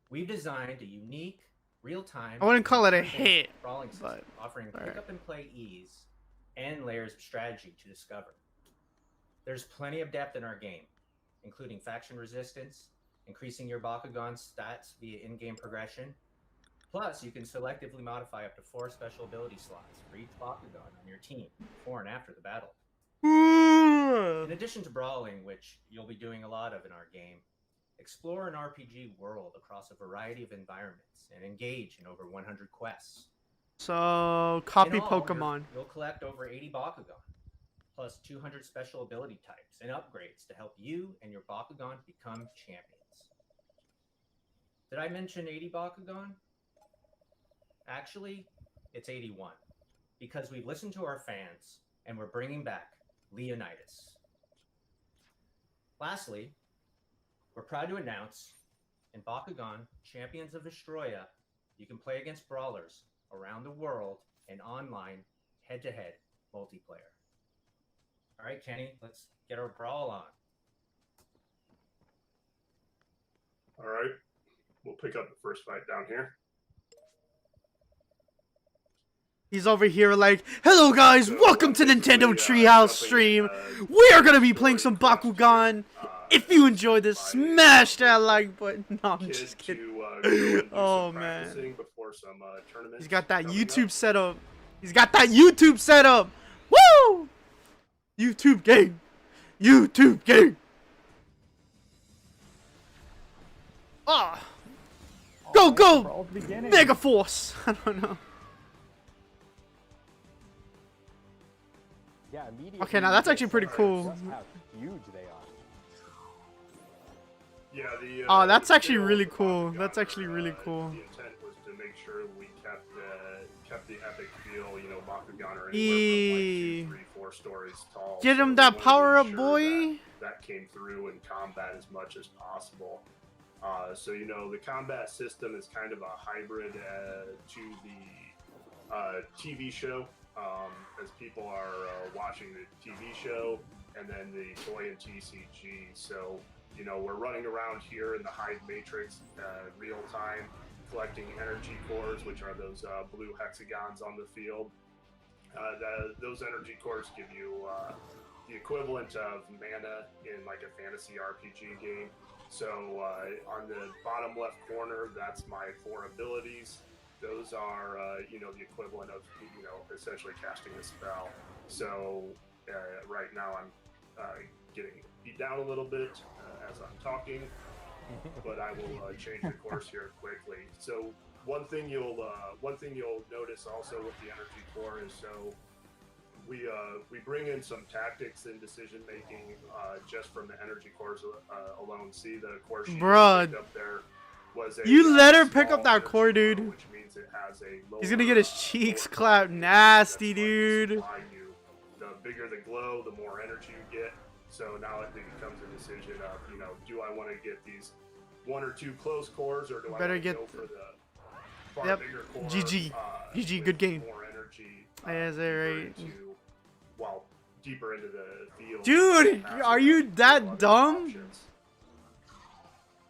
We've designed a unique, real-time. I wouldn't call it a turn-based hit, brawling system, but offering alright. pick-up-and-play ease and layers of strategy to discover. There's plenty of depth in our game, including faction resistance, increasing your Bakugan's stats via in-game progression. Plus, you can selectively modify up to 4 special ability slots for each Bakugan on your team before and after the battle. In addition to brawling, which you'll be doing a lot of in our game, explore an RPG world across a variety of environments and engage in over 100 quests. So, copy In all, Pokemon. you'll collect over 80 Bakugan, plus 200 special ability types and upgrades to help you and your Bakugan become champions. Did I mention 80 Bakugan? Actually, it's 81, because we've listened to our fans and we're bringing back Leonidas. Lastly, we're proud to announce in Bakugan Champions of Vestroia, you can play against brawlers around the world in online head-to-head multiplayer. All right, Kenny, let's get our brawl on. All right, we'll pick up the first fight down here. He's over here like, hello guys, welcome to Nintendo Treehouse stream. We are going to be playing some Bakugan. If you enjoyed this, smash that like button. No, I'm just kidding. Oh, man. He's got that YouTube setup. He's got that YouTube setup. Woo! YouTube game. YouTube game. Ah. Go. Mega Force. I don't know. Yeah, immediately. Okay, now that's actually pretty cool. Just how huge they are. Yeah, Oh, that's actually really cool. That's actually really cool. The intent was to make sure we kept the epic feel. You know, Bakugan are Eee. anywhere from like 2, 3, 4 stories tall. Get him so that we wanted to power up, ensure boy. That came through in combat as much as possible. So you know, the combat system is kind of a hybrid to the TV show. As people are watching the TV show and then the toy and TCG. So, you know, we're running around here in the Hive Matrix real time, collecting energy cores, which are those blue hexagons on the field. Those energy cores give you the equivalent of mana in like a fantasy RPG game. So on the bottom left corner, that's my 4 abilities. Those are, you know, the equivalent of, you know, essentially casting a spell. So right now I'm getting beat down a little bit as I'm talking, but I will change the course here quickly. So one thing you'll notice also with the energy core is we bring in some tactics and decision making just from the energy cores alone. See the core sheet Bruh. up there. You let her pick up that core, dude. Which means it has a He's gonna get his cheeks clapped nasty, dude. The bigger the glow, the more energy you get. So now it becomes a decision of, you know, do I want to get these 1 or 2 close cores, or do I want to go for the far bigger core? GG, good game. More energy. Is that right? Deeper into the field. Dude, are you that dumb? Options.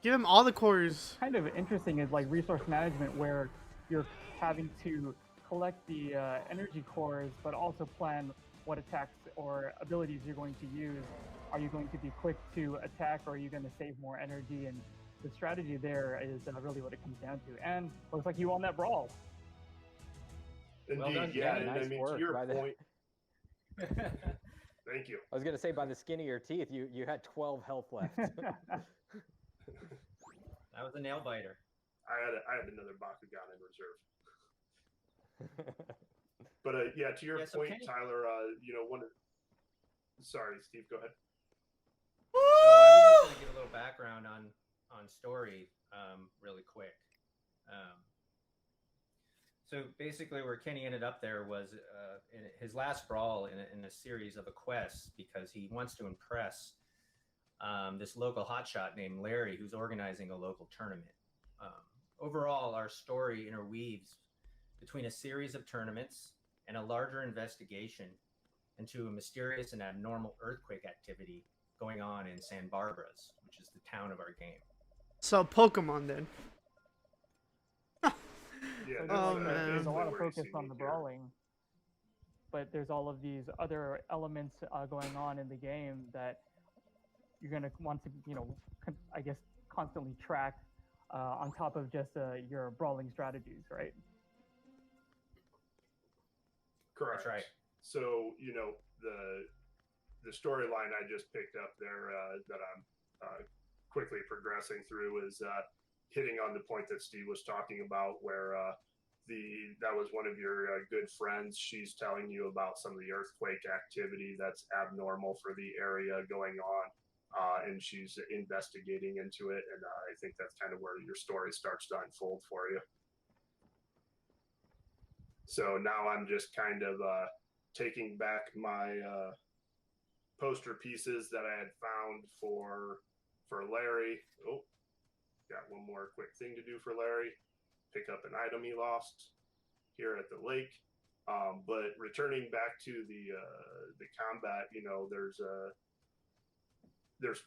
Give him all the cores. Kind of interesting is like resource management, where you're having to collect the energy cores, but also plan what attacks or abilities you're going to use. Are you going to be quick to attack, or are you going to save more energy? And the strategy there is really what it comes down to. And looks like you won that brawl. Indeed, Well done, yeah. Danny. And Nice I mean, work to your by the- point. Thank you. I was gonna say, by the skin of your teeth, you had 12 health left. That was a nail biter. I had another Bakugan in reserve. But yeah, to your Yeah, so point, Kenny- Tyler, you know, sorry, Steve, go ahead. So I was just gonna give a little background on story really quick. So basically, where Kenny ended up there was in his last brawl in a series of a quest, because he wants to impress this local hotshot named Larry, who's organizing a local tournament. Overall, our story interweaves between a series of tournaments and a larger investigation into a mysterious and abnormal earthquake activity going on in San Barbara's, which is the town of our game. So Pokemon then. Yeah, So that's, Oh, like man. there's a lot of where you focus see on me the here. brawling, but there's all of these other elements going on in the game that you're gonna want to, I guess, constantly track on top of just your brawling strategies, right? Correct. That's right. So the storyline I just picked up there that I'm quickly progressing through is hitting on the point that Steve was talking about, where that was one of your good friends. She's telling you about some of the earthquake activity that's abnormal for the area going on, and she's investigating into it. And I think that's kind of where your story starts to unfold for you. So now I'm just kind of taking back my poster pieces that I had found for Larry. Oh, got one more quick thing to do for Larry. Pick up an item he lost here at the lake. But returning back to the combat, there's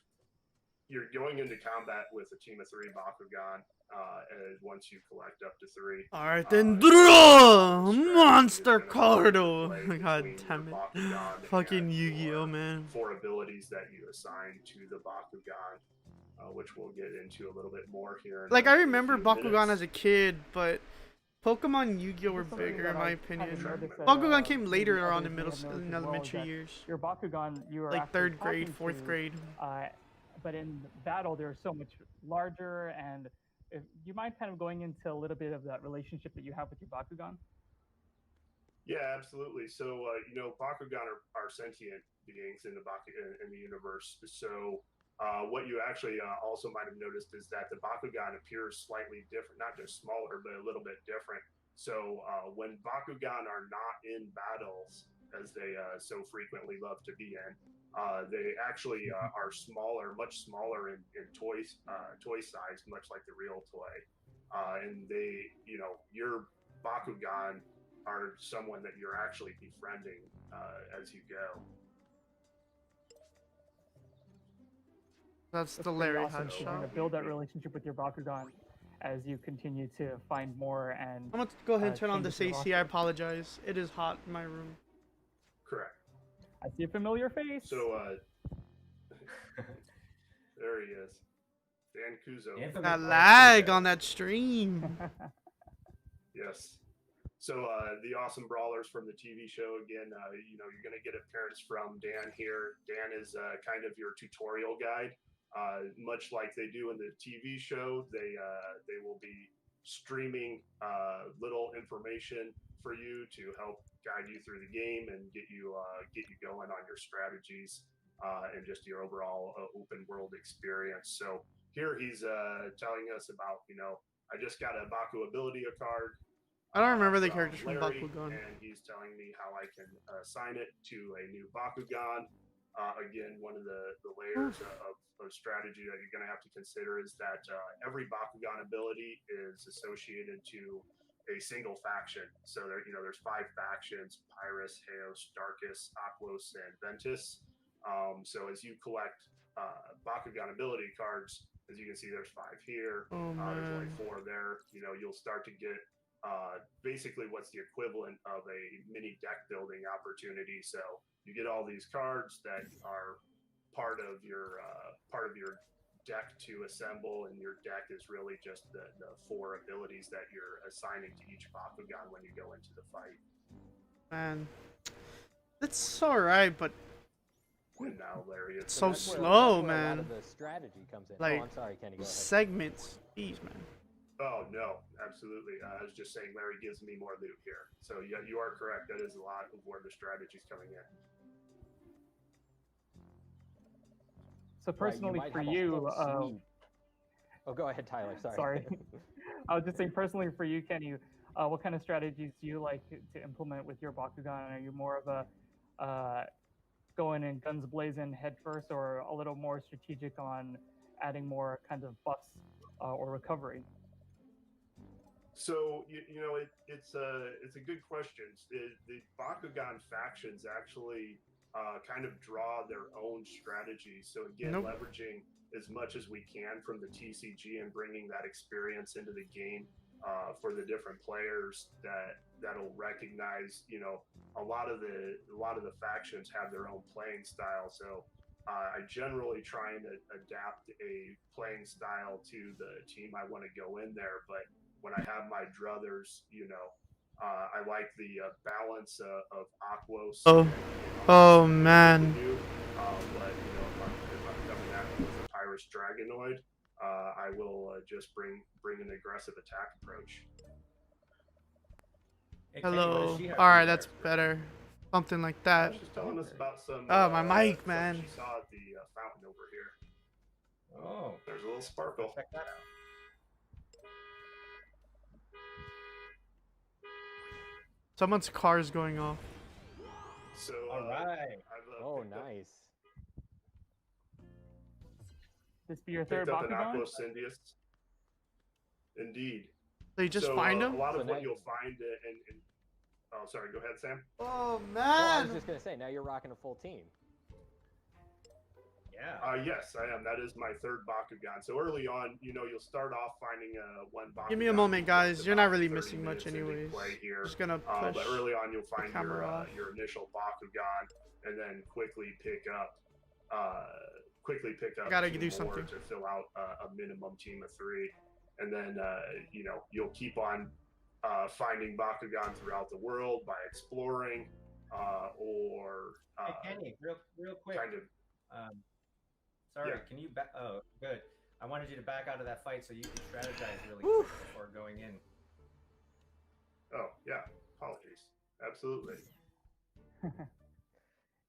you're going into combat with a team of 3 Bakugan. And once you collect up to 3, Alright, then the draw! strategy is Monster gonna Cardo! play God between your damn it. Bakugan Fucking and Yu-Gi-Oh, your man. 4 abilities that you assign to the Bakugan, which we'll get into a little bit more here. Like, I in a remember few Bakugan minutes. as a kid, but Pokemon Yu-Gi-Oh were This is something bigger, that in my I've kind of opinion. noticed that, Bakugan came maybe later on others in may have noticed in as well, is elementary that years. your Bakugan, you are Like actually 3rd grade, talking 4th to, grade. but in battle they're so much larger. And if you mind kind of going into a little bit of that relationship that you have with your Bakugan? Yeah, absolutely. So Bakugan are sentient beings in in the universe. So what you actually also might have noticed is that the Bakugan appears slightly different, not just smaller, but a little bit different. So when Bakugan are not in battles, as they so frequently love to be in, they actually are smaller, much smaller in toy size, much like the real toy. And your Bakugan are someone that you're actually befriending as you go. That's That's the pretty Larry awesome. Hut So you're gonna shot. build that relationship with your Bakugan as you continue to find more and I'm gonna go ahead and turn on changes this to your AC. I roster. apologize. It is hot in my room. Correct. I see a familiar face. So there he is, Dan Kuzo. Infamous Got Dan lag Kuzo. on that stream. Yes. So the awesome brawlers from the TV show again. You're going to get appearance from Dan here. Dan is kind of your tutorial guide. Much like they do in the TV show, they will be streaming little information for you to help guide you through the game and get you going on your strategies and just your overall open world experience. So here he's telling us about I just got a Baku ability card. I don't remember the from characters from Larry, Bakugan. and he's telling me how I can assign it to a new Bakugan. Again, one of the layers of strategy that you're going to have to consider is that every Bakugan ability is associated to a single faction. So there's 5 factions: Pyrus, Heos, Darkus, Aquos, and Ventus. So as you collect Bakugan ability cards, as you can see, there's 5 here. Oh, There's only man. 4 there. You'll start to get basically what's the equivalent of a mini deck building opportunity. So you get all these cards that are part of your deck to assemble, and your deck is really just the 4 abilities that you're assigning to each Bakugan when you go into the fight. Man. It's alright, but And now Larry is So that's where- slow, that's where A lot man. of the strategy comes in. Like, Oh, I'm sorry, Kenny. Go ahead. segments. Jeez, man. Oh no, absolutely. I was just saying Larry gives me more loot here. So yeah, you are correct. That is a lot of where the strategy's coming in. So Right, personally might for have a you, whole suite. Oh, go ahead, Tyler. Sorry. sorry. I was just saying personally for you, Kenny, what kind of strategies do you like to implement with your Bakugan? Are you more of a going in guns blazing head first, or a little more strategic on adding more kinds of buffs or recovery? So it's a good question. The Bakugan factions actually kind of draw their own strategy. So again, Nope. leveraging as much as we can from the TCG and bringing that experience into the game. for the different players that'll recognize, a lot of the factions have their own playing style. So I generally try and adapt a playing style to the team I want to go in there. But when I have my druthers, I like the balance of Aquos. Oh. And, Oh, something man. to do. But if I'm coming at it with a Pyrus Dragonoid, I will just bring an aggressive attack approach. Hey, Kenny, what does Hello. she have All for right, you that's guys? better. Something like that. She's telling us about some. Oh, my mic, something man. She saw at the fountain over here. Oh, There's a little sparkle. check that out. Someone's car's going off. So. All right. I've Oh, picked up- nice. This be your third Picked up an Bakugan? Aquos Syndius. Indeed. So you just So, find A him? lot So of now what you- you'll find in. Oh, sorry. Go ahead, Sam. Oh, Well, I was man. just gonna say, now you're rocking a full team. Yeah. Yes, I am. That is my third Bakugan. So early on, you'll start off finding one Bakugan. Give me a moment, guys. just You're not about really 30 missing much minutes into anyways. play here. Just gonna push. But early on, you'll find camera off. your initial Bakugan, and then quickly pick up. I gotta two do more something. to fill out a minimum team of 3, and then you'll keep on finding Bakugan throughout the world by exploring or Hey, Kenny, real quick. kind of. Sorry, Yeah. can you back? Oh, good. I wanted you to back out of that fight so you can strategize really Whew. quick before going in. Oh yeah, apologies. Absolutely.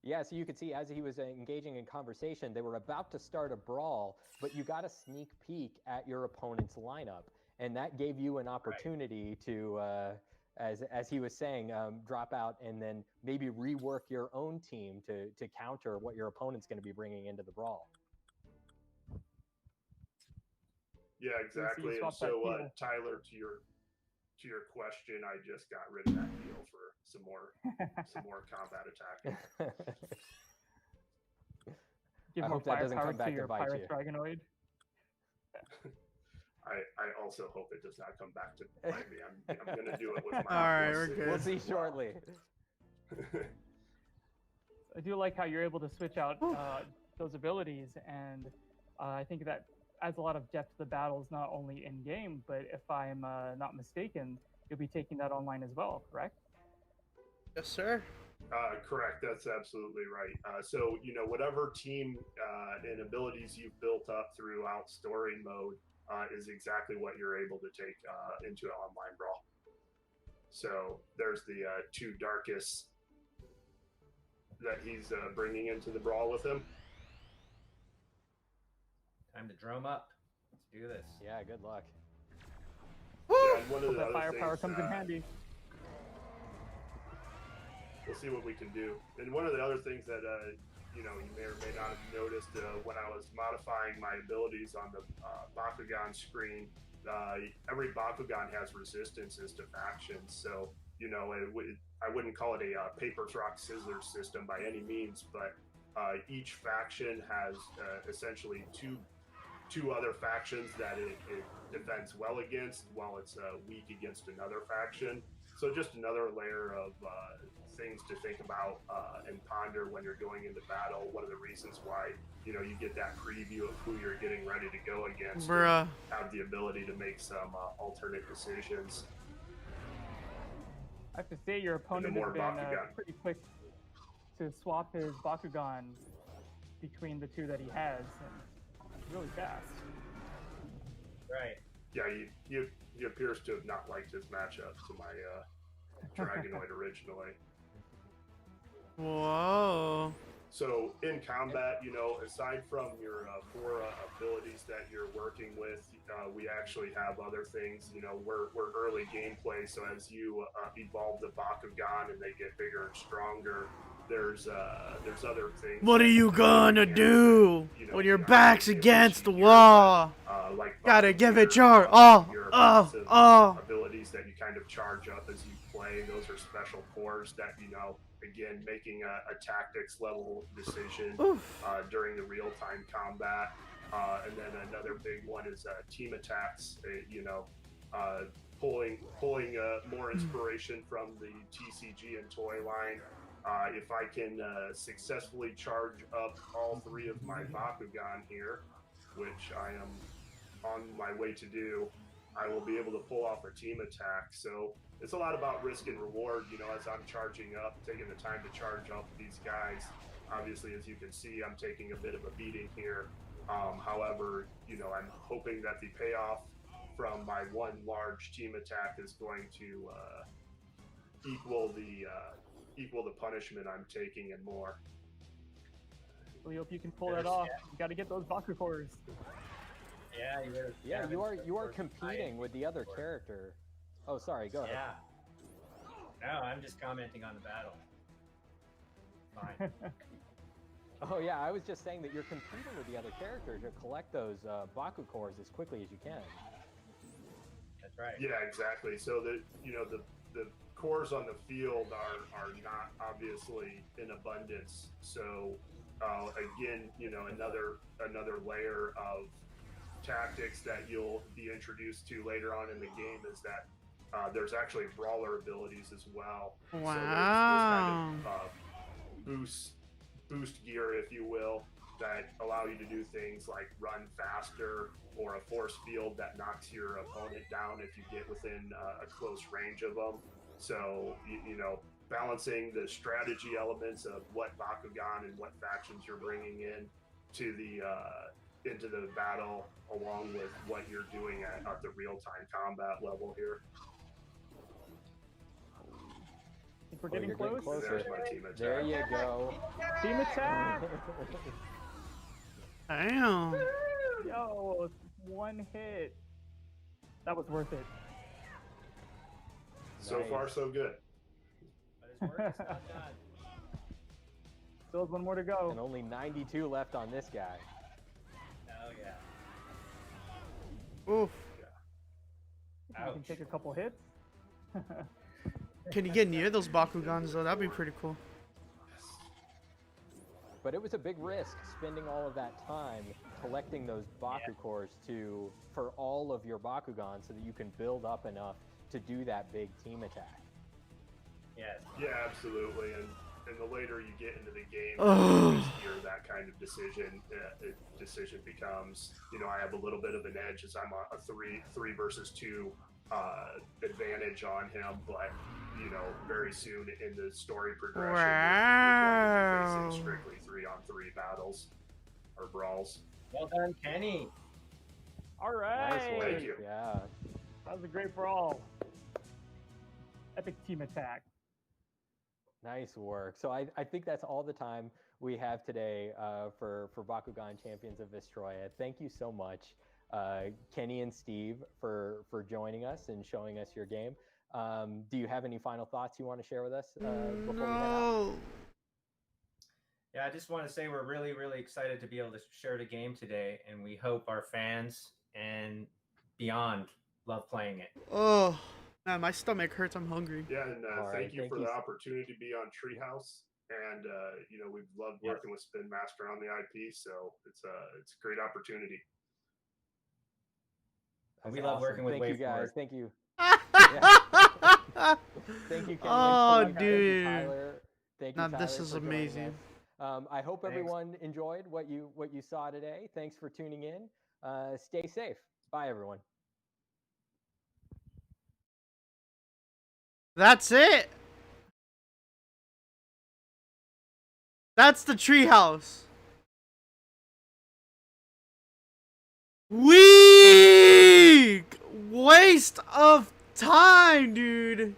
Yeah, so you could see as he was engaging in conversation, they were about to start a brawl, but you got a sneak peek at your opponent's lineup, and that gave you an opportunity to, as he was saying, drop out and then maybe rework your own team to counter what your opponent's going to be bringing into the brawl. Yeah, you exactly. And swapped that so, heel. Tyler, to your question, I just got rid of that deal for some more combat attacking. Give I more hope that doesn't firepower come back to to your bite Pyrus you. Dragonoid. I also hope it does not come back to bite me. I'm going to do it with my. All right, Aquos we're Syndius good. We'll as see well. shortly. I do like how you're able to switch out those abilities, and I think that adds a lot of depth to the battles, not only in game, but if I'm not mistaken, you'll be taking that online as well, correct? Yes, sir. Correct. That's absolutely right. So, whatever team and abilities you've built up throughout story mode is exactly what you're able to take into an online brawl. So, there's the 2 darkest that he's bringing into the brawl with him. Time to drum up. Let's do this. Yeah, good luck. Yeah, and one of Hope the that other firepower things, comes in handy. we'll see what we can do. And one of the other things that you may or may not have noticed when I was modifying my abilities on the Bakugan screen, every Bakugan has resistances to factions. So I wouldn't call it a paper rock scissors system by any means, but each faction has essentially two other factions that it defends well against, while it's weak against another faction. So just another layer of things to think about and ponder when you're going into battle. One of the reasons why you get that preview of who you're getting ready to go against, and Bruh. have the ability to make some alternate decisions. I have to say, your opponent more has been Bakugan. pretty quick to swap his Bakugan between the 2 that he has, and really fast. Right. Yeah, he appears to have not liked his matchup to my Dragonoid originally. Whoa. So in combat, aside from your 4 abilities that you're working with, we actually have other things. We're early gameplay, so as you evolve the Bakugan and they get bigger and stronger, there's other things. What are that you gonna can do benefit, when your not back's only against the achieve wall? like Gotta give it your your all. aggressive Oh. abilities that you kind of charge up as you play. Those are special cores that again, making a tactics level decision Oof. during the real time combat. And then another big one is team attacks. pulling more inspiration from the TCG and toy line. If I can successfully charge up all 3 of my Bakugan here, which I am on my way to do, I will be able to pull off a team attack. So it's a lot about risk and reward, as I'm charging up, taking the time to charge up these guys. Obviously, as you can see, I'm taking a bit of a beating here. However, I'm hoping that the payoff from my one large team attack is going to equal the punishment I'm taking and more. We hope you can pull that off. You got to get those Baku cores. Yeah, you are competing with the other character. Oh, sorry. Go ahead. Yeah. No, I'm just commenting on the battle. Fine. Oh yeah, I was just saying that you're competing with the other character to collect those Baku cores as quickly as you can. That's right. Yeah, exactly. So the cores on the field are not obviously in abundance. So again, another layer of tactics that you'll be introduced to later on in the game is that there's actually brawler abilities as well. Wow. So there's kind of boost gear, if you will, that allow you to do things like run faster, or a force field that knocks your opponent down if you get within a close range of them. So, balancing the strategy elements of what Bakugan and what factions you're bringing in to into the battle, along with what you're doing at the real-time combat level here. I think we're getting You're close. getting closer. There's my team attack. There you go. Team attack! Damn. Yo, one hit. That was worth it. So Nice. far, so good. But his work is not done. Still has one more to And go. only 92 left on this guy. Oh yeah. Oof. You can Ouch. take a couple hits. Can you get near those Bakugans though? That'd be pretty cool. But it was a big risk spending all of that time collecting those Baku cores for all of your Bakugan so that you can build up enough to do that big team attack. Yes. Yeah, absolutely. And the later you get into the game, Ugh. the riskier that kind of decision becomes. I have a little bit of an edge as I'm a 3 versus 2 advantage on him, but very soon in the story progression, you're going to be facing strictly 3-on-3 battles or brawls. Well done, Kenny. All right. Nice work. Thank you. Yeah. That was a great brawl. Epic team attack. Nice work. So I think that's all the time we have today for Bakugan Champions of Vestroia. Thank you so much, Kenny and Steve, for joining us and showing us your game. Do you have any final thoughts you want to share with us before we head out? No. Yeah, I just want to say we're really, really excited to be able to share the game today, and we hope our fans and beyond love playing it. Oh, man, my stomach hurts. I'm hungry. Yeah, and All right, thank you thank for you. the opportunity to be on Treehouse. And we've loved working with Spin Master on the IP, so it's a great opportunity. And we That's love awesome. working with Thank you WaveForward. guys. Thank you. Thank you, Kenny. Oh, Thank you, dude. Tyler. Thank you, Now, Tyler, this is for joining amazing. us. I hope Thanks. everyone enjoyed what you saw today. Thanks for tuning in. Stay safe. Bye, everyone. That's it. That's the treehouse. Weak waste of time, dude.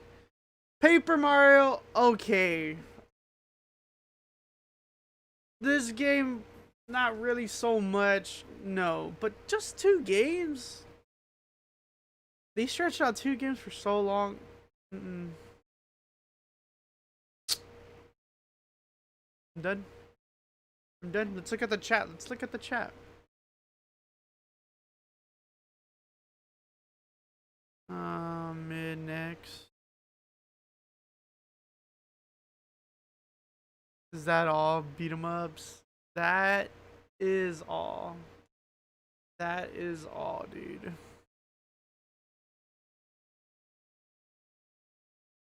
Paper Mario, okay. This game, not really so much, no. But just 2 games? They stretched out 2 games for so long. Mm-mm. I'm done. I'm done. Let's look at the chat. Let's look at the chat. Mid next. Is that all? Beat 'em ups. That is all. That is all, dude.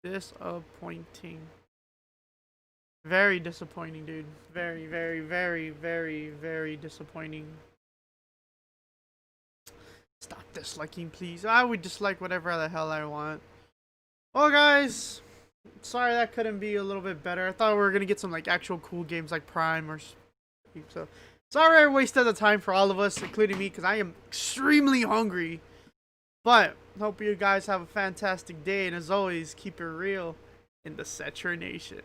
Disappointing. Very disappointing, dude. Very, very, very, very, very disappointing. Stop disliking, please. I would dislike whatever the hell I want. Well, guys, sorry that couldn't be a little bit better. I thought we were gonna get some like actual cool games like Prime or so. Sorry I wasted the time for all of us, including me, because I am extremely hungry. But hope you guys have a fantastic day, and as always, keep it real in the Cetra Nation.